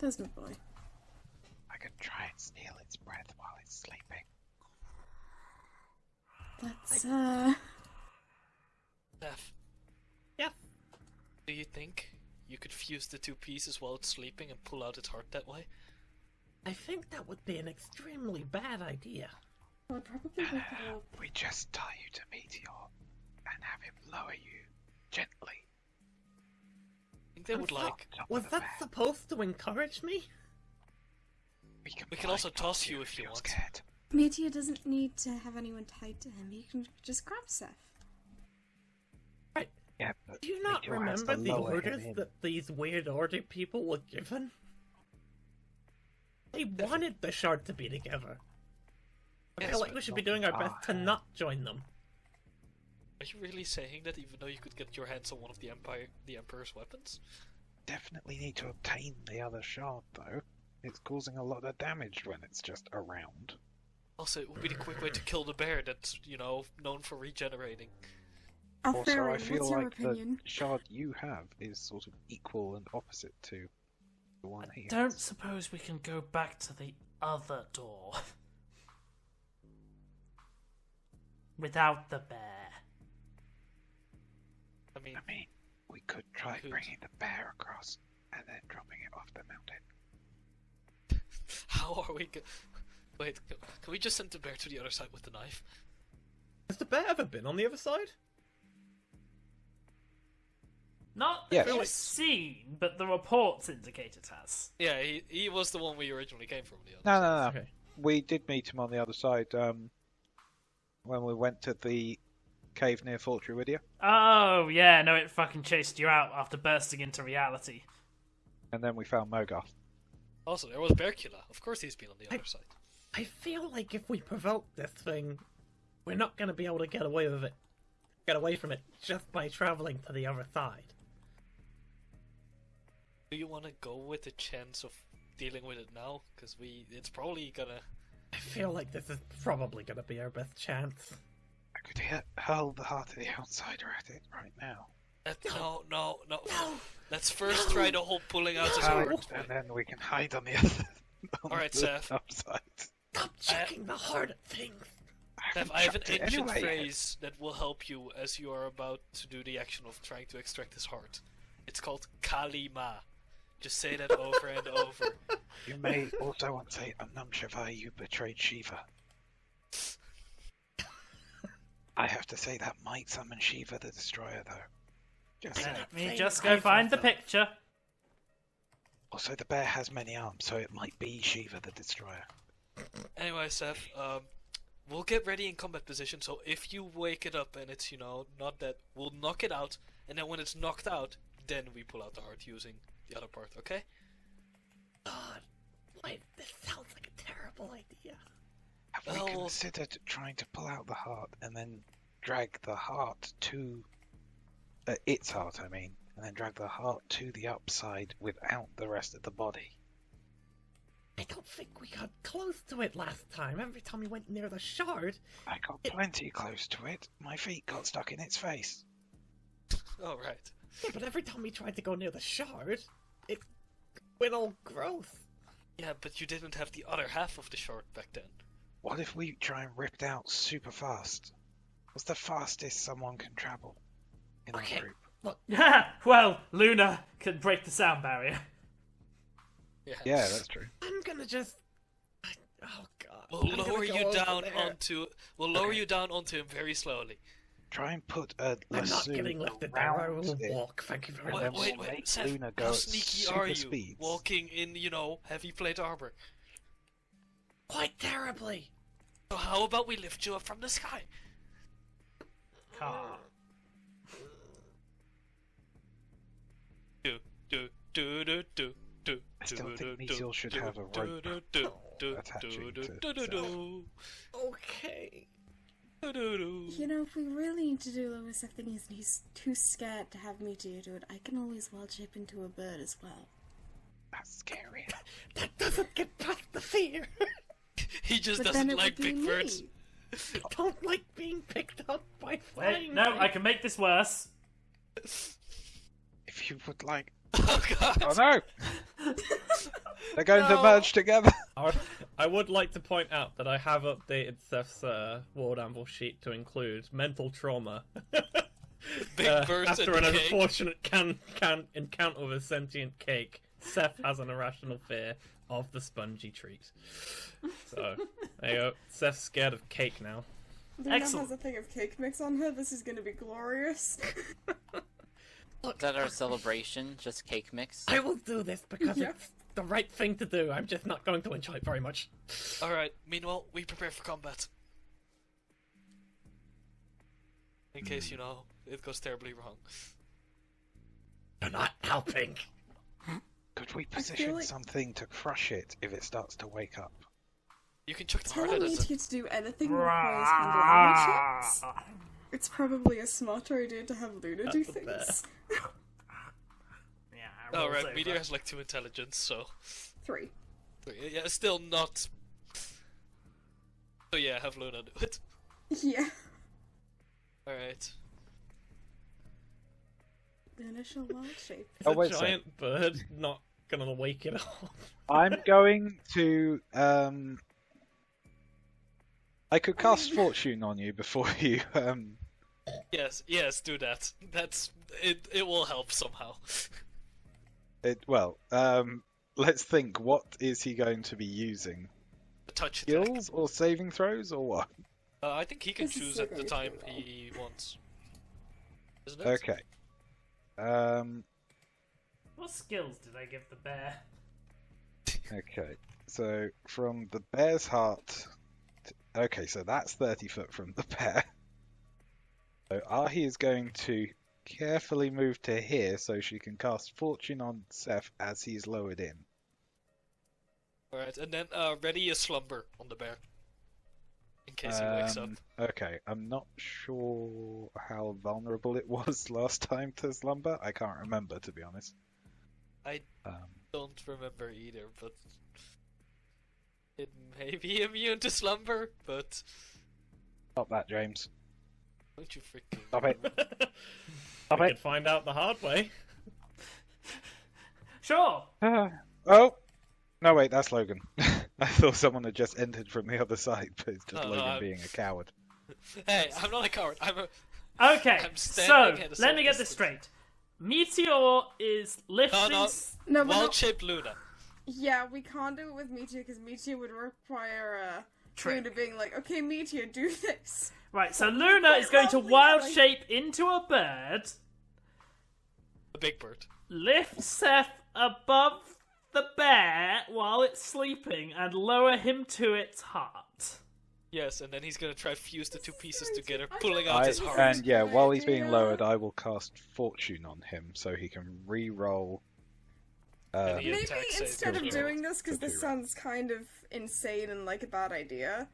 There's no boy. I can try and steal its breath while it's sleeping. That's, Steph. Yeah. Do you think you could fuse the two pieces while it's sleeping and pull out its heart that way? I think that would be an extremely bad idea. I'll probably wake it up. We just tie you to Meteor and have him lower you gently. I think they would like. Top Was of the that bear. supposed to encourage me? We can also toss you if you you're want. scared. Meteor doesn't need to have anyone tied to him. He can just grab Seth. Yeah, but Do you not Meteor has remember to the lower him orders in. that these weird order people were given? They wanted the shard to be together. I Yes, feel like but we should be not doing our with best to our not join them. Are you really saying that even though you could get your hands on one of the Emperor's weapons? Definitely need to obtain the other shard, though. It's causing a lot of damage when it's just around. Also, it would be the quick way to kill the bear that's, known for regenerating. Also, Alfari, I feel what's your like opinion? the shard you have is sort of equal and opposite to the one he Don't has. suppose we can go back to the other door without the bear. I mean, I mean, we could try Could. bringing the bear across and then dropping it off the mountain. how are we Wait, can we just send the bear to the other side with the knife? Has the bear ever been on the other side? Not Yes. that we've seen, but the reports indicate it has. Yeah, he was the one we originally came from. The other No, side. no, no. Okay. We did meet him on the other side when we went to the cave near Fort Druidia, Oh, yeah, no, it fucking chased you out after bursting into reality. and then we found Mogarth. Also, there was Berkula. Of course he's been on the other side. I feel like if we provoke this thing, we're not going to be able to get away from it just by traveling to the other side. Do you want to go with the chance of dealing with it now? Because it's probably gonna... I feel like this is probably going to be our best chance. I could hurl the heart of the outsider at it right now. No. Let's first try the whole pulling out his Hurl heart. it, and then we can hide on the other. On Alright, the Seth. upside. Stop checking the heart of things! Steph, I have an chucked it ancient anyway. phrase that will help you as you are about to do the action of trying to extract his heart. It's called Kalima. Just say that over and over. You may also want to say, Namn Shivai, you betrayed Shiva. I have to say that might summon Shiva the Destroyer, though. Just saying. Let me just go find the picture. Also, the bear has many arms, so it might be Shiva the Destroyer. Anyway, Seth, we'll get ready in combat position, so if you wake it up and it's, not dead, we'll knock it out, and then when it's knocked out, then we pull out the heart using the other part, okay? God, wait, this sounds like a terrible idea. Have we considered trying to pull out the heart and then drag the heart to... its heart, I mean, and then drag the heart to the upside without the rest of the body? I don't think we got close to it last time. Every time we went near the shard... I got plenty close to it. My feet got stuck in its face. Oh, right. Yeah, but every time we tried to go near the shard, it went all growth. Yeah, but you didn't have the other half of the shard back then. What if we try and rip it out super fast? What's the fastest someone can travel in our group? Look, Well, Luna can break the sound barrier. Yeah, that's true. I'm gonna just... Oh god. We'll I'm lower gonna you go down over there. onto. We'll lower you down onto him very slowly. Try and put a I'm not lasso getting lifted there. I around will it. walk. Thank you very Wait, much. we'll Wait, make Seth, Luna go how at sneaky super are you? speeds. Walking in, heavy plate armor. Quite terribly. So how about we lift you up from the sky? Car. I still think Meteor should have a rope attaching to Okay. You know, if we really need to do Lewis, I think he's too scared to have Meteor do it. I can always wild shape into a bird as well. That's scary. That doesn't get past the fear. He just But then doesn't it like would be big birds. me. I don't like being picked up by Wait, flying. no, things. I can make this worse. If you would like... Oh god! Oh no! They're going to No. merge together. I would like to point out that I have updated Seth's ward ambush sheet to include mental trauma. Big birds after and an cake. unfortunate encounter with a sentient cake, Seth has an irrational fear of the spongy treat. So, there you go. Seth's scared of cake now. Luna Excellent. has a thing of cake mix on her. This is going to be glorious. Is that our celebration? Just cake mix? I will do this because Yeah. it's the right thing to do. I'm just not going to enjoy it very much. Alright, meanwhile, we prepare for combat. In case, it goes terribly wrong. You're not helping. Could we feel position like- something to crush it if it starts to wake up? You can chuck the heart Telling at it. Meteor to do anything that requires handle armor checks. It's probably a smarter idea to have Luna do That's a bear. things. Yeah, Oh rolls right, over. Meteor has like 2 intelligence, so 3. yeah, still not. So yeah, have Luna do it. Yeah. Alright. The initial wild shape. Is Oh, a wait a sec. giant bird not gonna wake it up? I'm going to... I could cast Fortune on you before you... Yes, do that. That's it. It will help somehow. Let's think. What is he going to be using? A touch attack. Skills or saving throws or what? I think he can This is choose so at the going time to be he wants. Isn't it? Okay. What skills did I give the bear? Okay. So from the bear's heart... Okay, so that's 30 foot from the bear. So Ahi is going to carefully move to here so she can cast Fortune on Seth as he's lowered in. Alright, and then ready a slumber on the bear. In case he wakes up. Okay, I'm not sure how vulnerable it was last time to slumber. I can't remember, to be honest. I Um, don't remember either, but it may be immune to slumber, but Stop that, James. don't you freaking Stop it. Stop We it. could find out the hard way. Sure. Oh! No, wait, that's Logan. I thought someone had just entered from the other side, but it's just No, Logan I'm- being a coward. Hey, I'm not a coward. Okay, I'm so standing at a let me get certain this straight. Meteor is lifting. No. No, but Wild shape Luna. yeah, we can't do it with Meteor because Meteor would require Trick. Luna being like, okay, Meteor, do this. Right, so Luna is going to wild shape into a bird, A big bird. lift Seth above the bear while it's sleeping, and lower him to its heart. Yes, and then he's gonna try to fuse the two pieces very together, I pulling don't out know. his heart. And yeah, Good while he's being idea. lowered, I will cast Fortune on him so he can re-roll. And he Maybe attack save instead of goes doing this, because Could be this right. sounds kind of insane and like a bad idea.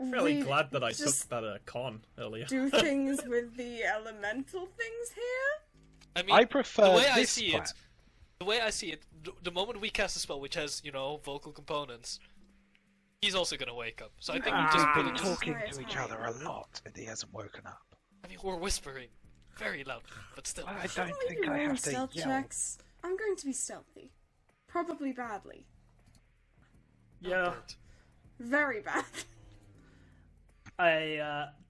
I'm really we glad that I took just that con earlier. do things with the elemental things here. I mean, I prefer the way I this see plan. it, The way I see it, the moment we cast a spell which has, vocal components, he's also gonna wake up. So I think we just We've put been it. talking to each other a lot, and he hasn't woken up. I mean, we're whispering very loudly, but still. I don't think I have to stealth yell. checks. I'm going to be stealthy. Probably badly. Yeah. Very bad.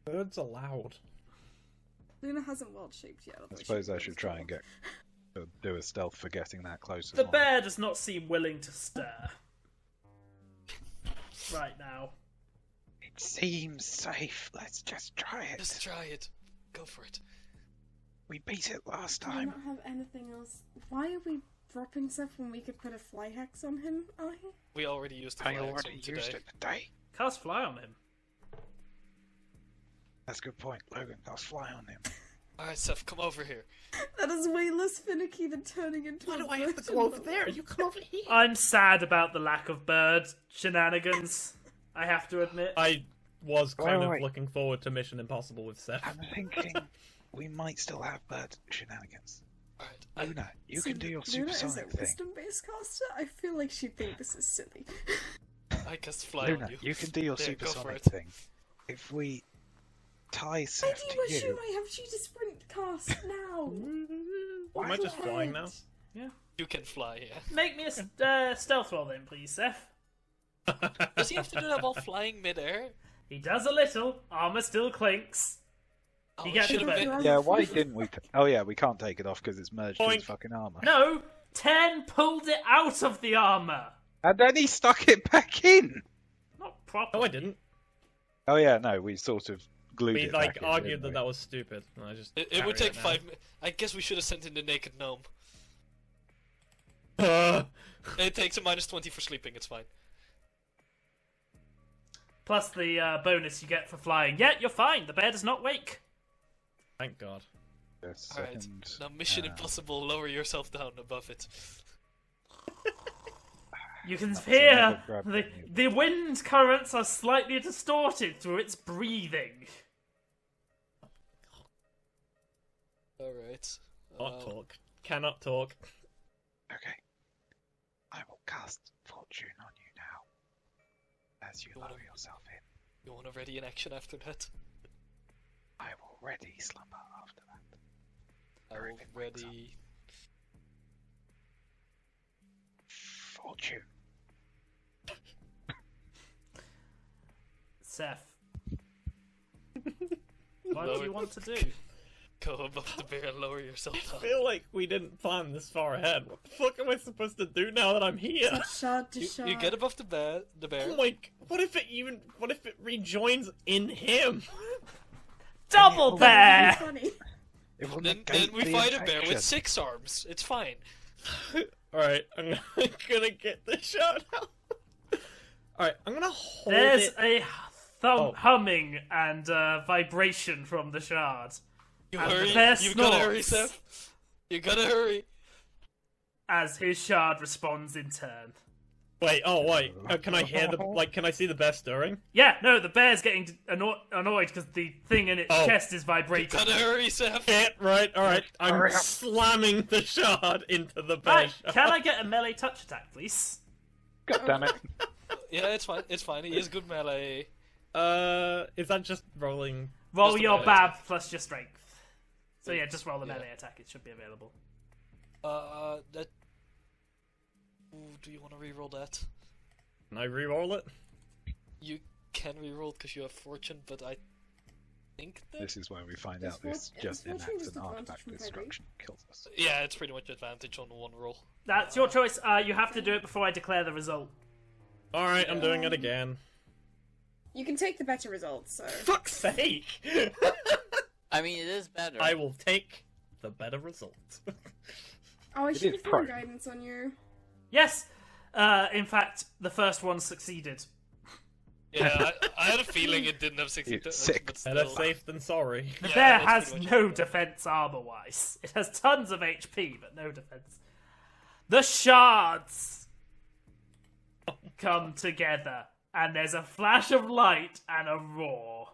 Birds are loud. Luna hasn't world shaped yet. I suppose I should try and do a stealth for getting that close. The bear does not seem willing to stir. Right now. It seems safe. Let's just try it. Just try it. Go for it. We beat it last Do we time. not have anything else? Why are we dropping stuff when we could put a fly hex on him, Ali? We already used the I flags already on used today. it today. Cast fly on him. That's a good point. Logan, cast fly on him. Alright, Seth, come over here. That is way less finicky than turning into Why a do I have to bird. go over there? You come over here. I'm sad about the lack of bird shenanigans, I have to admit. I was kind of Wait. looking forward to Mission Impossible with Seth. I'm thinking we might still have bird shenanigans. Alright, Luna, you So can do your Luna is supersonic a thing. wisdom-based caster? I feel like she'd think this is silly. I cast fly Luna, on you. you can do your There, go for supersonic it. thing. If we tie Seth I to wish you, you might have cheetah sprint cast now. Am I just flying now? You can fly, yeah. Make me a stealth roll then, please, Seth. Does he have to do that while flying midair? He does a little. Armor still clinks. Oh, He it gets should the have bit. been. yeah, why didn't we? Oh yeah, we can't take it off because it's merged with Boink. his fucking armor. No! 10 pulled it out of the armor. And then he stuck it back in. Not proper. No, I didn't. Oh yeah, no, we sort of glued We it like back in, argued didn't that we? that was stupid. And I just It would carried take now. 5 minutes. I guess we should have sent in the naked gnome. Uh, It takes a -20 for sleeping, it's fine. Plus the bonus you get for flying. Yeah, you're fine. The bear does not wake. Thank God. Yes, Alright, second, now Mission Impossible, lower yourself down above it. You can That's hear another grab the, from you. the wind currents are slightly distorted through its breathing. Alright. Not talk. Cannot talk. Okay. I will cast Fortune on you now. As you lower yourself in, You want to ready in action after that? I will ready slumber after that. I will Everything wakes up. ready. Fortune. Seth. What do you want to do? Go above the bear and lower yourself I down. feel like we didn't plan this far ahead. What the fuck am I supposed to do now that I'm here? Shard to shard. You get above the bear. Oh my! What if it rejoins in him? Double That'd bear! be funny. It will Then negate we the fight a bear infection. with 6 arms. It's fine. Alright, I'm gonna get the shot out. Alright, I'm gonna hold There's it. a Oh. humming and vibration from the shard. You And hurry. the bear You gotta hurry, snorts. Seth. You gotta hurry. As his shard responds in turn. Wait, can I hear can I see the bear stirring? Yeah, no, the bear's getting annoyed because the thing in its Oh. chest is You vibrating. gotta hurry, Seth. Right, alright. I'm Hurry up. slamming the shard into the bear Right, shard. can I get a melee touch attack, please? God damn it. Yeah, it's fine. It's fine. He is good melee. Is that just rolling? Roll Just a your melee bab plus your strength. So yeah, just roll the Yeah. melee attack. It should be available. That. Ooh, do you want to reroll that? Can I re-roll it? You can reroll because you have fortune, but I think that. This is where we find Is out this Fortune just just enacts an advantage artifact from destruction kills us. Yeah, it's pretty much advantage on one roll. That's your choice. You have to do it before I declare the result. Alright, I'm doing it again. You can take the better results, so. Fuck's sake! I mean, it is better. I will take the better result. Oh, I It should is have thrown prone. guidance on you. Yes. In fact, the first one succeeded. Yeah, I had a feeling it didn't have 60. It's sick. But Better still. safe than sorry. The Yeah, bear that's has pretty much no it. defense armor-wise. It has tons of HP, but no defense. The shards come together, and there's a flash of light and a roar.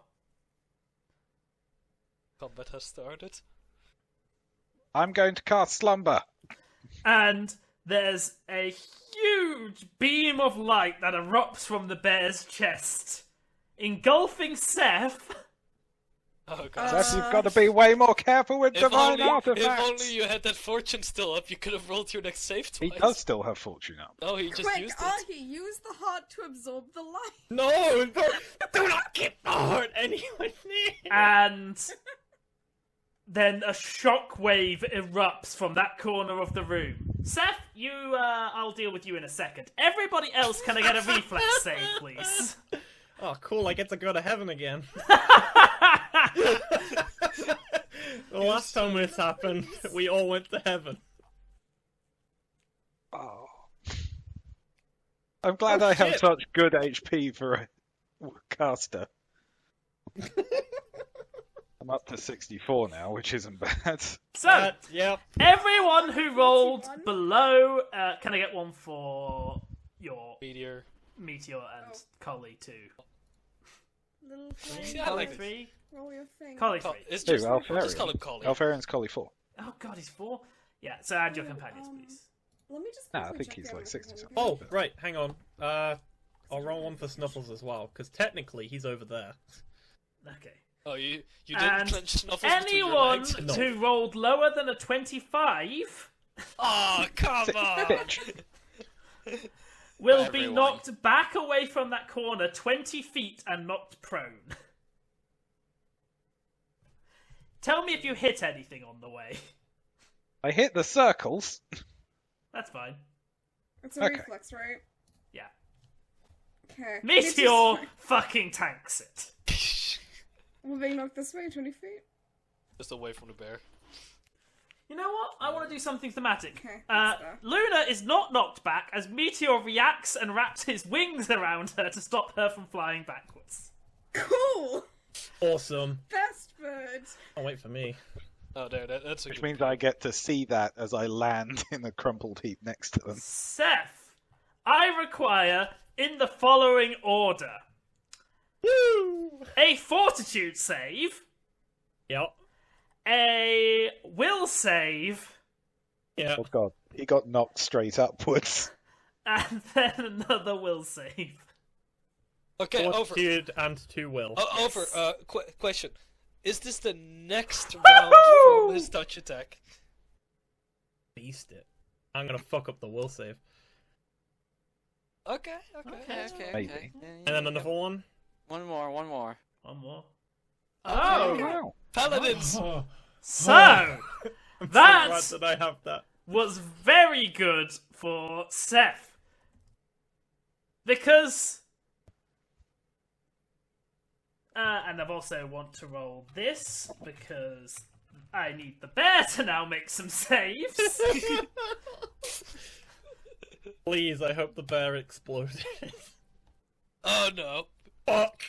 Combat has started. I'm going to cast Slumber. And there's a huge beam of light that erupts from the bear's chest, engulfing Seth. Oh god. Seth, you've got to be way more careful with divine If artifacts. only you had that fortune still up, you could have rolled your next save twice. He does still have fortune up. No, he just Quick, used it. Archie, use the heart to absorb the light. No, do not keep the heart anywhere near. And then a shockwave erupts from that corner of the room. Seth, I'll deal with you in a second. Everybody else, can I get a reflex save, please? Oh, cool! I get to go to heaven again. The last time this happened, we all went to heaven. Oh. I'm glad I have shit. such good HP for a caster. I'm up to 64 now, which isn't bad. So, Yep. everyone who rolled 41? below, can I get one for your Meteor. Meteor and Collie too? Little flame. Yeah, I Collie like this. 3? Roll your thing. Collie Col- 3. It's Who, just, just Alfarian? call him Collie. Alfarian's Collie 4. Oh god, he's 4? Yeah, so add your companions, um, please. Let me just. No, I quickly think check he's the like other 60 thing. something. Oh, right. Hang on. I'll roll one for Snuffles as well, because technically he's over there. Okay. Oh, you didn't And clench Snuffles between your anyone legs? No. who rolled lower than a 25 Oh, come on! Bitch. will For be everyone. knocked back away from that corner 20 feet and knocked prone. Tell me if you hit anything on the way. I hit the circles. That's fine. It's a Okay. reflex, right? Yeah. Okay. Meteor fucking tanks it. Will they knock this way 20 feet? Just away from the bear. You know what? I want to do something thematic. Okay, that's fair. Luna is not knocked back as Meteor reacts and wraps his wings around her to stop her from flying backwards. Cool! Awesome. Best bird! Oh, wait for me. Oh, there, that's a Which good means I get to see that as I land in a crumpled heap next to them. Seth, I require in the following order: Woo! a fortitude save, Yep. a will save, Yep. Oh god, he got knocked straight upwards. and then another will save. Okay, over. Fortitude and 2 will. Over. Question: is this the next round from his touch attack? Beast it. I'm gonna fuck up the will save. Okay. Maybe. And then another one. One more. One more. Oh, Oh, wow. Paladins. so I'm so That's- glad that I have that. was very good for Seth. Because... and I've also want to roll this, because I need the bear to now make some saves. Please, I hope the bear exploded. Oh no. Fuck.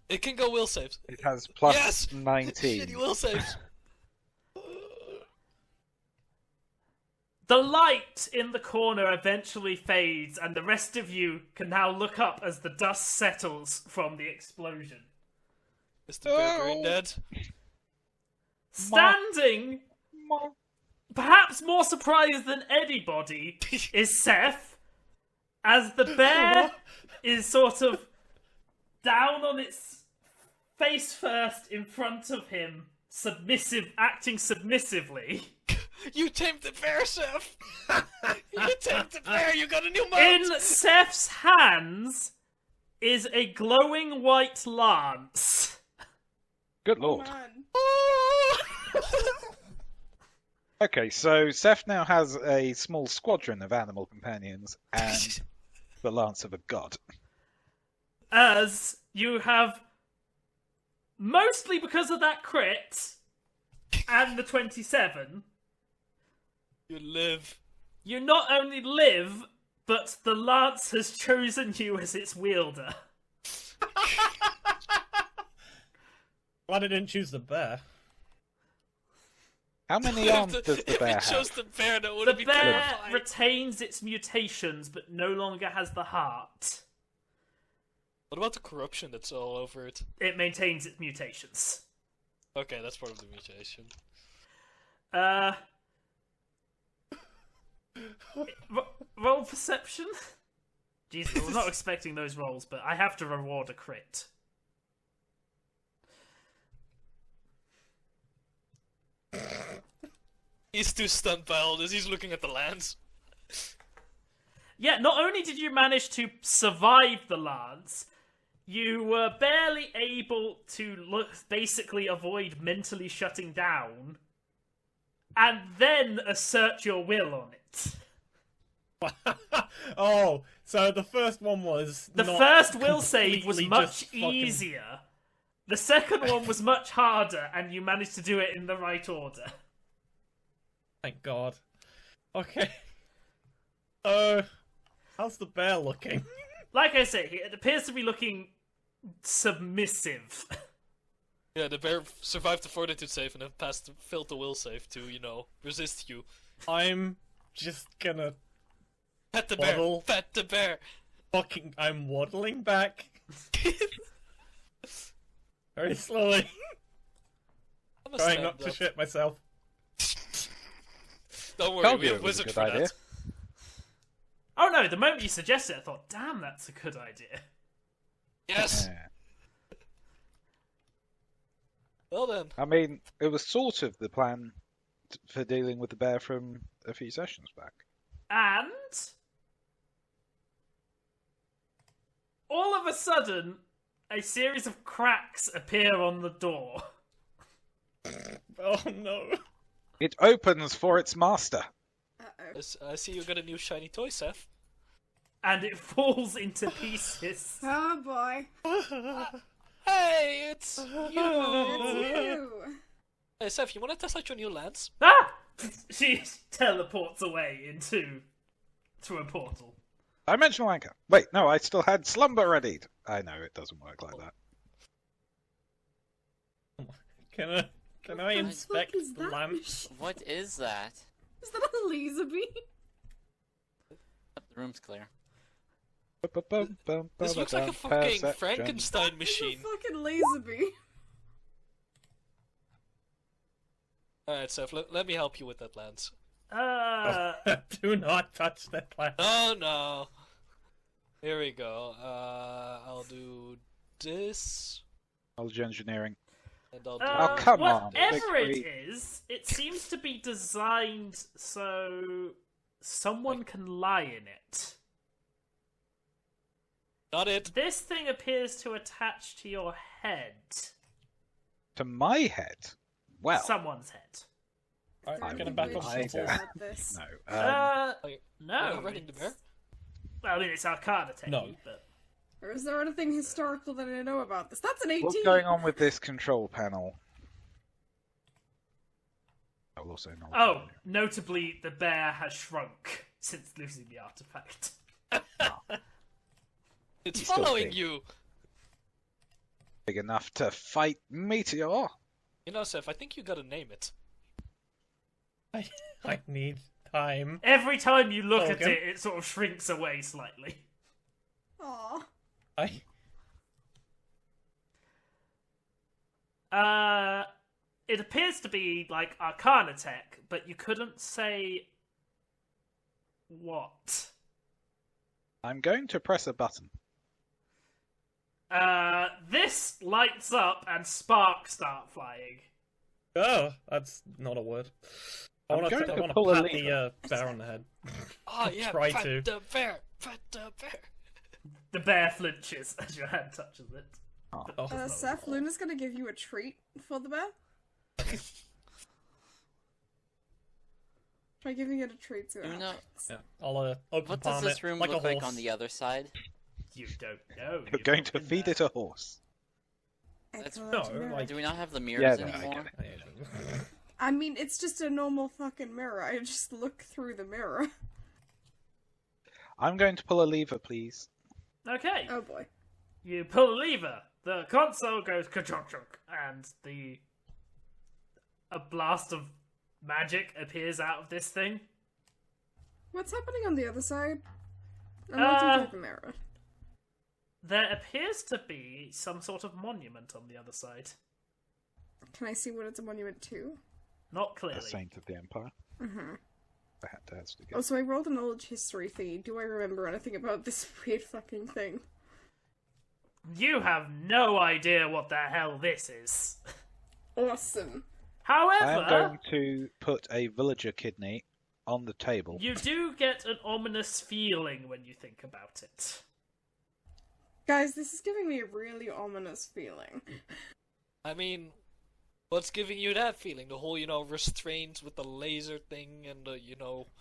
It can go will saves. It has plus Yes! 19. Shitty will saves. The light in the corner eventually fades, and the rest of you can now look up as the dust settles from the explosion. Is the bear brain dead? Standing, perhaps more surprised than anybody, is Seth, as the bear is sort of down on its face first in front of him, acting submissively. You tamed the bear, Seth! You tamed the bear, you got a new mount! In Seth's hands is a glowing white lance. Good lord. Man. Okay, so Seth now has a small squadron of animal companions and the lance of a god. As you have, mostly because of that crit and the 27, You live. you not only live, but the lance has chosen you as its wielder. Glad I didn't choose the bear. How many arms does the If bear it chose have? the bear, that would The have been bear terrifying. retains its mutations, but no longer has the heart. What about the corruption that's all over it? It maintains its mutations. Okay, that's part of the mutation. Roll perception? Jesus, I was not expecting those rolls, but I have to reward a crit. He's too stunned by all this. He's looking at the lands. Yeah, not only did you manage to survive the lance, you were barely able to basically avoid mentally shutting down, and then assert your will on it. Oh, so the first one was The not first will save was completely much just fucking- easier. The second one was much harder, and you managed to do it in the right order. Thank God. Okay. How's the bear looking? Like I say, it appears to be looking submissive. Yeah, the bear survived the fortitude save and then failed the will save to, resist you. I'm just gonna Pet the bear! Waddle. Pet the bear! I'm waddling back. Very slowly. I'm a Trying not stand-up. to shit myself. Don't worry, Told we you have it was a wizard good for idea. that. Oh no, the moment you suggested it, I thought, damn, that's a good idea. Yes! Yeah. Well then. I mean, it was sort of the plan for dealing with the bear from a few sessions back. And all of a sudden, a series of cracks appear on the door. Oh no. It opens for its master. I see you got a new shiny toy, Seth. And it falls into pieces. Oh boy. Hey, it's you! Ew. Hey, Seth, you want to test out your new lance? Ah! She teleports away into a portal. Dimensional anchor. Wait, no, I still had slumber readied. I know it doesn't work like that. Can I inspect is the that lamp? machine? What is that? Is that a laser beam? The room's clear. This looks like a fucking Frankenstein It's machine. a fucking laser beam. Alright, Seth, let me help you with that lance. Do not touch that lamp. Oh no! Here we go. I'll do this. Knowledge engineering. And I'll do Oh, come on, whatever it Big is, it seems to be designed so someone can lie in it. Not it. This thing appears to attach to your head. To my head? Well, Someone's head. Alright, I gonna would back like up to- shuttles. This. no. Okay, No. are you running the bear? Well, I mean, it's Arcana technique, No. but... Or is there anything historical that I know about this? That's an 18! What's going on with this control panel? I'll also knowledge Oh, engineering. notably, the bear has shrunk since losing the artifact. It's He's still following big. you! Big enough to fight Meteor. You know, Seth, I think you gotta name it. I need time. Every time you look at Okay. it, it sort of shrinks away slightly. Aw. It appears to be like Arcana tech, but you couldn't say what. I'm going to press a button. This lights up and sparks start flying. Oh, that's not a word. I I'm want going to to pat pull a the lever. bear on the head. Oh yeah, Try pet to. the bear! Pet the bear! The bear flinches as your hand touches it. Oh. Seth, Luna's gonna give you a treat for the bear. Try giving it a treat to it. Luna, Yeah, I'll open what does palm this it room like look a like horse. on the other side? You don't know. You're going to feed it a horse. Excellent. No, mirror. like- Do we not have the mirrors Yeah, no, I anymore? get it. I mean, it's just a normal fucking mirror. I just look through the mirror. I'm going to pull a lever, please. Okay. Oh boy. You pull a lever. The console goes ka-chunk-chunk, and a blast of magic appears out of this thing. What's happening on the other side? I'm looking through the mirror. There appears to be some sort of monument on the other side. Can I see what it's a monument to? Not A clearly. saint of the empire. Mm-hmm. That has to go. Oh, so I rolled a knowledge history thingy. Do I remember anything about this weird fucking thing? You have no idea what the hell this is. Awesome. I am However, going to put a villager kidney on the table. you do get an ominous feeling when you think about it. Guys, this is giving me a really ominous feeling. I mean, what's giving you that feeling? The whole, restraints with the laser thing and the,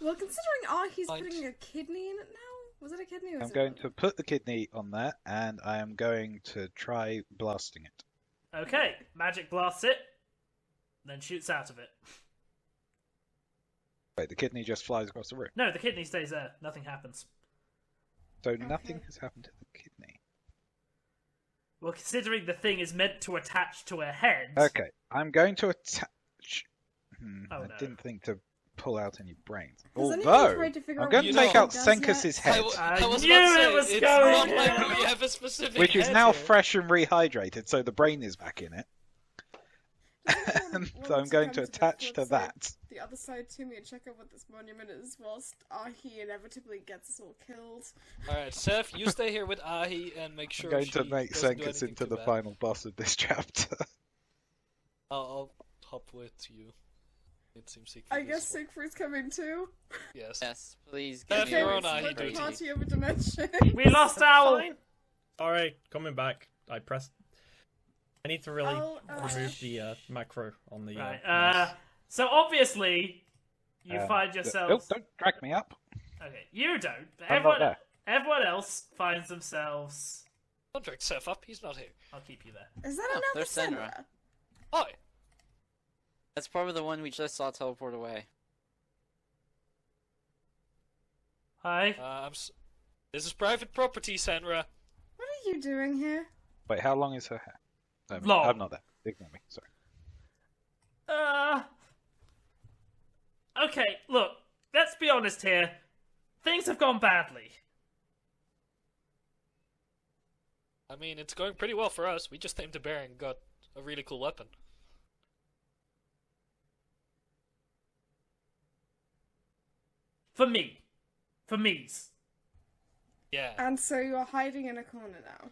Well, considering he's Pint. putting a kidney in it now? Was it a kidney or was I'm it going to put the kidney on there, and I am going to try blasting it. Okay, magic blasts it, then shoots out of it. Wait, the kidney just flies across the room. No, the kidney stays there. Nothing happens. So nothing has happened to the kidney. Well, considering the thing is meant to attach to a head... Okay, I'm going to attach... Oh, I no. didn't think to pull out any brains. Has anyone Although, tried to figure I'm out going what to the take dog out does Senkus's yet? head, I was knew about to say, it was it's going not there. like we have a specific which is head now here. fresh and rehydrated, so the brain is back in it. Anyone So I'm want going come to the attach flip to side- that. The other side to me and check out what this monument is, whilst Ahi inevitably gets us all killed. Alright, Seth, you stay here with Ahi and make sure I'm going she to make doesn't do Senkus anything into too the bad. final boss of this chapter. I'll hop with you. It seems Siegfried I is guess one. Siegfried's coming too. Yes. Yes, please give Seth, me you're a on Ahi Split the duty. party of a dimension. We lost Owl! Sorry, coming back. I pressed. I need to really I'll, remove the macro on the. Right, mouse. so obviously, you find Oh, yourselves... don't drag me up. Okay, you don't, but I'm not there. everyone else finds themselves... Don't drag Seth up, he's not here. I'll keep you there. Is that Oh, another there's Senra. Senra? Hi. That's probably the one we just saw teleport away. Hi. This is private property, Senra. What are you doing here? Wait, how long is her hair? Long. I'm not there. Ignore me. Sorry. Okay, look, let's be honest here. Things have gone badly. I mean, it's going pretty well for us. We just tamed a bear and got a really cool weapon. For me. For me's. Yeah. And so you're hiding in a corner now.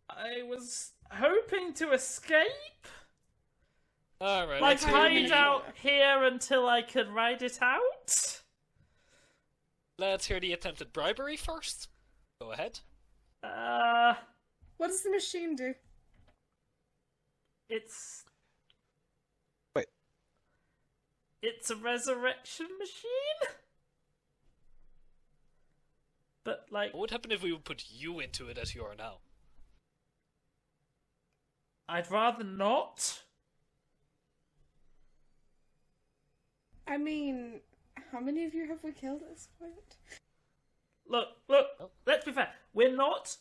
I was hoping to escape? Alright, Like let's hear hide the, out here until I could ride it out? let's hear the attempted bribery first. Go ahead. What does the machine do? It's... Wait. It's a resurrection machine? But, like, What would happen if we would put you into it as you are now? I'd rather not. I mean, how many of you have we killed at this point? Look, let's be fair. We're not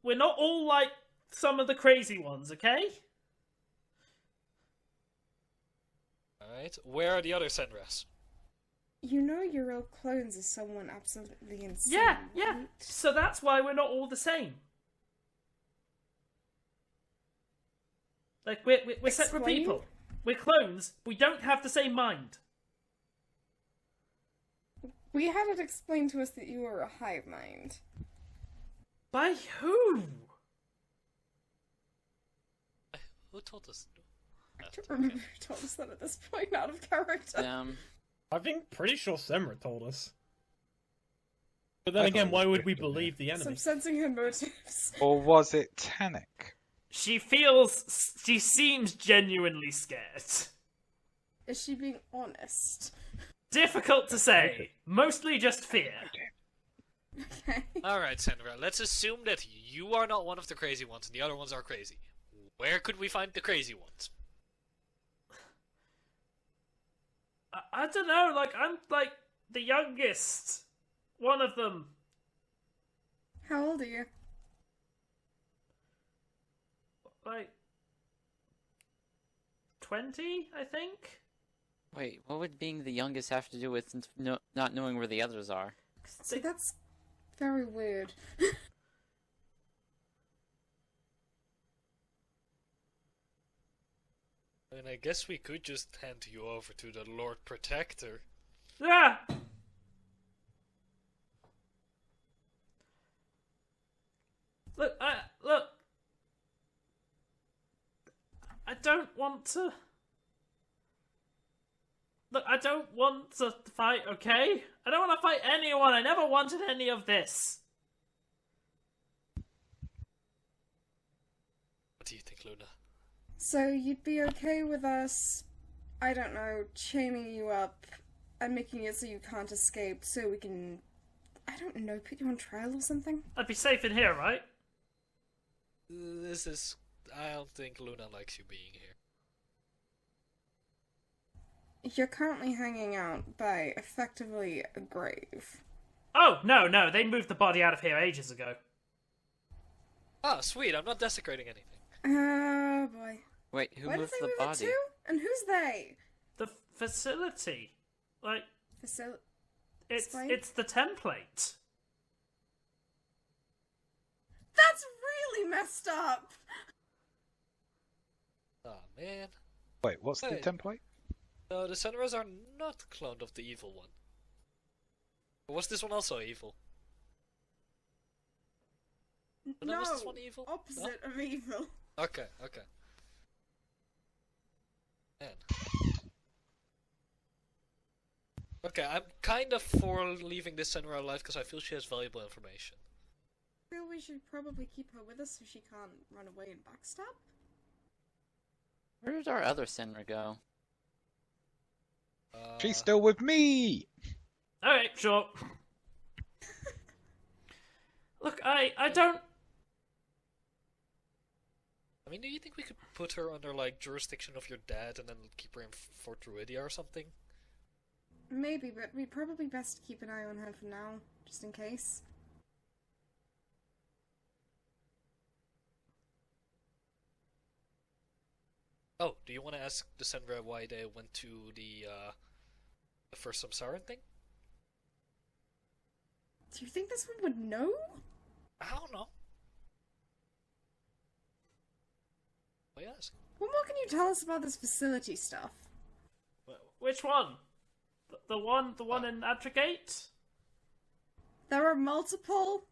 all like some of the crazy ones, okay? Alright, where are the other Senras? You know your real clones is someone absolutely insane. Yeah. right? So that's why we're not all the same. Like, we're separate Explain? people. We're clones. We don't have the same mind. We had it explained to us that you were a hive mind. By who? Who told us? I don't remember who told us that at this point, out of character. I think pretty sure Semra told us. But then I again, thought why it was would we Victor, believe the So enemy? I'm sensing her motives. Or was it Tannic? She seems genuinely scared. Is she being honest? Difficult to say. Mostly just fear. Okay. Alright, Senra, let's assume that you are not one of the crazy ones and the other ones are crazy. Where could we find the crazy ones? I don't know, like, I'm, like, the youngest. One of them. How old are you? Like, 20, I think? Wait, what would being the youngest have to do with not knowing where the others are? See, that's very weird. I mean, I guess we could just hand you over to the Lord Protector. Yeah. Look, I don't want to. Look, I don't want to fight, okay? I don't want to fight anyone. I never wanted any of this. What do you think, Luna? So you'd be okay with us, I don't know, chaining you up and making it so you can't escape so we can, I don't know, put you on trial or something? I'd be safe in here, right? I don't think Luna likes you being here. You're currently hanging out by effectively a grave. Oh, no, they moved the body out of here ages ago. Ah, sweet, I'm not desecrating anything. Oh boy. Wait, who Where moved did they the move body? it to? And who's they? The facility. Like, Explain. it's the template. That's really messed up! Oh man. Wait, what's the Wait. template? No, the Senras are not cloned of the evil one. Or was this one also evil? No, was this one evil? opposite of evil. Okay. Man. Okay, I'm kind of for leaving this Senra alive because I feel she has valuable information. I feel we should probably keep her with us so she can't run away and backstab. Where did our other Senra go? She's still with me! Alright, sure. Look, I don't... I mean, do you think we could put her under, like, jurisdiction of your dad and then keep her in Fort Druidia or something? Maybe, but we'd probably best keep an eye on her for now, just in case. Oh, do you want to ask the Senra why they went to the first Samsaran thing? Do you think this one would know? I don't know. Why ask? What more can you tell us about this facility stuff? Which one? The one in Atrigate? There are multiple?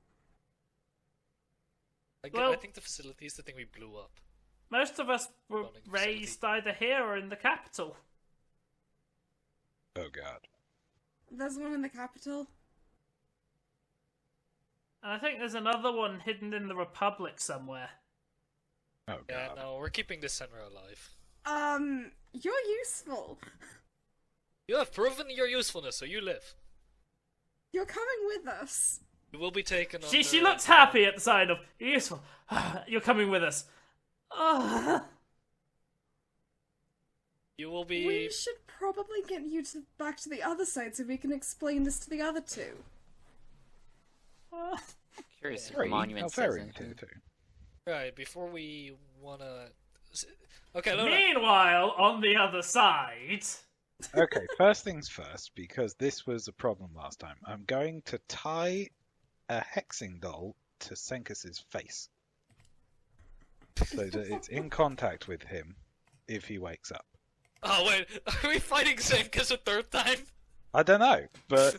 Well- I think the facility is the thing we blew up. Most of us were Cloning facility. raised either here or in the capital. Oh god. There's one in the capital. And I think there's another one hidden in the Republic somewhere. Oh Yeah, god. no, we're keeping this Senra alive. You're useful. You have proven your usefulness, so you live. You're coming with us. You will be taken on. She looks happy at the sign of useful. You're coming with us. You will be. We should probably get you back to the other side so we can explain this to the other two. Curious if the Three? monument How says very anything. too. Right, before we wanna. Okay, Luna. Meanwhile, on the other side... Okay, first things first, because this was a problem last time. I'm going to tie a hexing doll to Senkus's face. So that it's in contact with him if he wakes up. Oh wait, are we fighting Senkus a third time? I don't know, but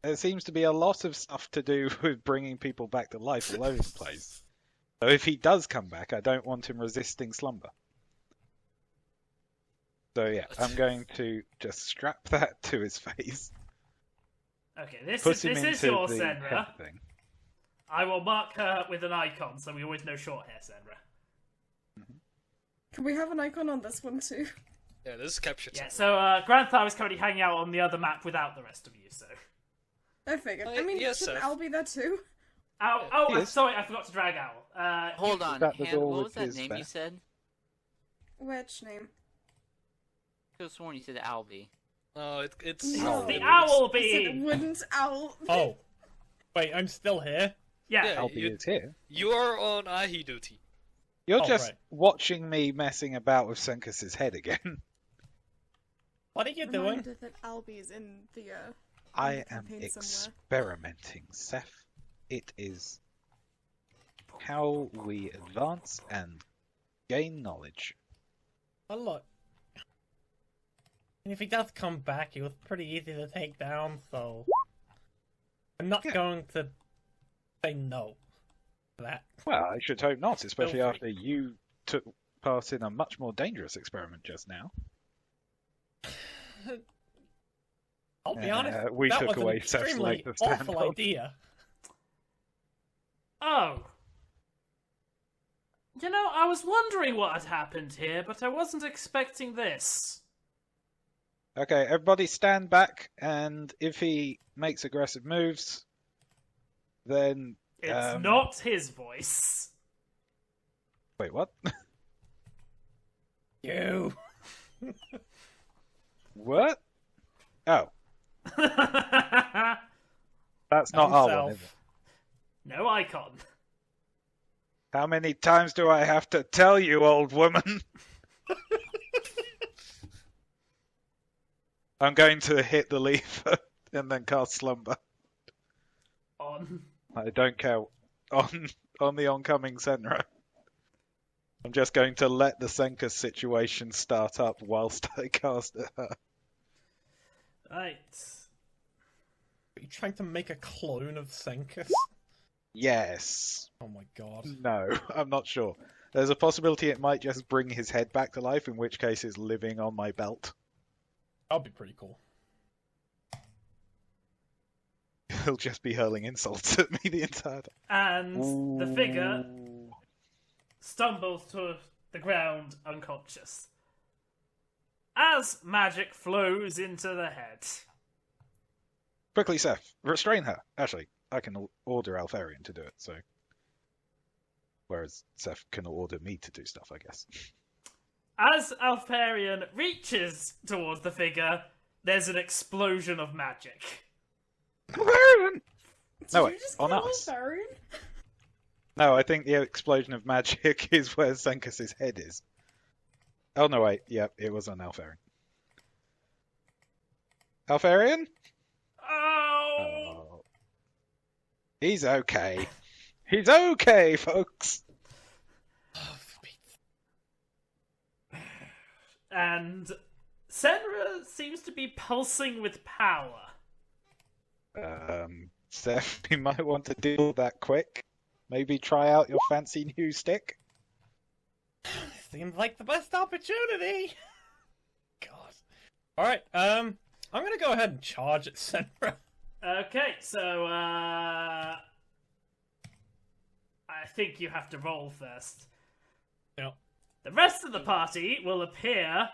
there seems to be a lot of stuff to do with bringing people back to life all over the place. So if he does come back, I don't want him resisting slumber. So yeah, I'm going to just strap that to his face. Okay, this Put is him into your the Senra. head thing. I will mark her with an icon, so we always know short hair Senra. Can we have an icon on this one too? Yeah, this is captured. Yeah, so Granthar is currently hanging out on the other map without the rest of you, so... I figured. I mean, yes, shouldn't Seth. Al be there too? Ow, He I'm is. sorry, I forgot to drag Owl. Hold on, That the Han, door what with was that his name bear? you said? Which name? I could have sworn you said Albie. No, it's. No. The I said Owlbee! wouldn't Owl. Oh. Wait, I'm still here? Yeah, Yeah, Albie is here. You are on Ahi duty. You're Oh, just right. watching me messing about with Senkus's head again. What are you doing? Reminded that Albie's in the I am campaign somewhere. experimenting, Seth. It is how we advance and gain knowledge. Oh, look. And if he does come back, he was pretty easy to take down, so I'm not going to say no to that. Well, I should hope not, especially Feel free. after you took part in a much more dangerous experiment just now. I'll be honest, we that took was away an Seth's extremely leg to stand awful on. idea. Oh. You know, I was wondering what had happened here, but I wasn't expecting this. Okay, everybody stand back, and if he makes aggressive moves, then... It's not his voice. Wait, what? You. What? Oh, that's not our one, is it? No icon. How many times do I have to tell you, old woman? I'm going to hit the lever and then cast Slumber. On. I don't care. On the oncoming Senra. I'm just going to let the Senka situation start up whilst I cast at her. Right. Are you trying to make a clone of Senkus? Yes. Oh my god. No, I'm not sure. There's a possibility it might just bring his head back to life, in which case it's living on my belt. That'll be pretty cool. He'll just be hurling insults at me the entire time. And the figure stumbles to the ground unconscious. As magic flows into the head. Quickly, Seth, restrain her. Actually, I can order Alfarian to do it, so... Whereas Seth can order me to do stuff, I guess. As Alfarian reaches towards the figure, there's an explosion of magic. Alfarian! No, Did wait, you just on kill us. Alfarian? No, I think the explosion of magic is where Senkus's head is. Oh, no, wait. Yep, it was on Alfarian. Alfarian? Oh! Oh. He's okay. He's okay, folks! And Senra seems to be pulsing with power. Seth, you might want to deal that quick. Maybe try out your fancy new stick. Seems like the best opportunity. God. Alright, I'm gonna go ahead and charge at Senra. Okay, so, I think you have to roll first. Yep. The rest of the party will appear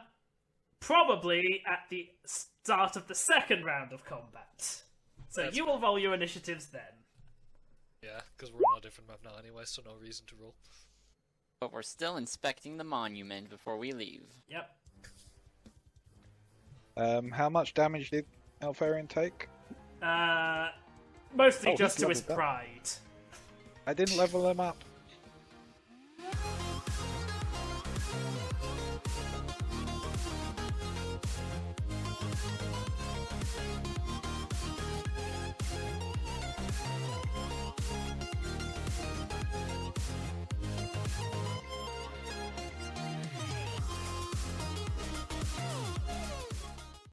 probably at the start of the second round of combat. So That's you will roll your initiatives then. Yeah, because we're on a different map now anyway, so no reason to roll. But we're still inspecting the monument before we leave. Yep. How much damage did Alfarian take? Mostly Oh, just he's to his leveled up. pride. I didn't level him up.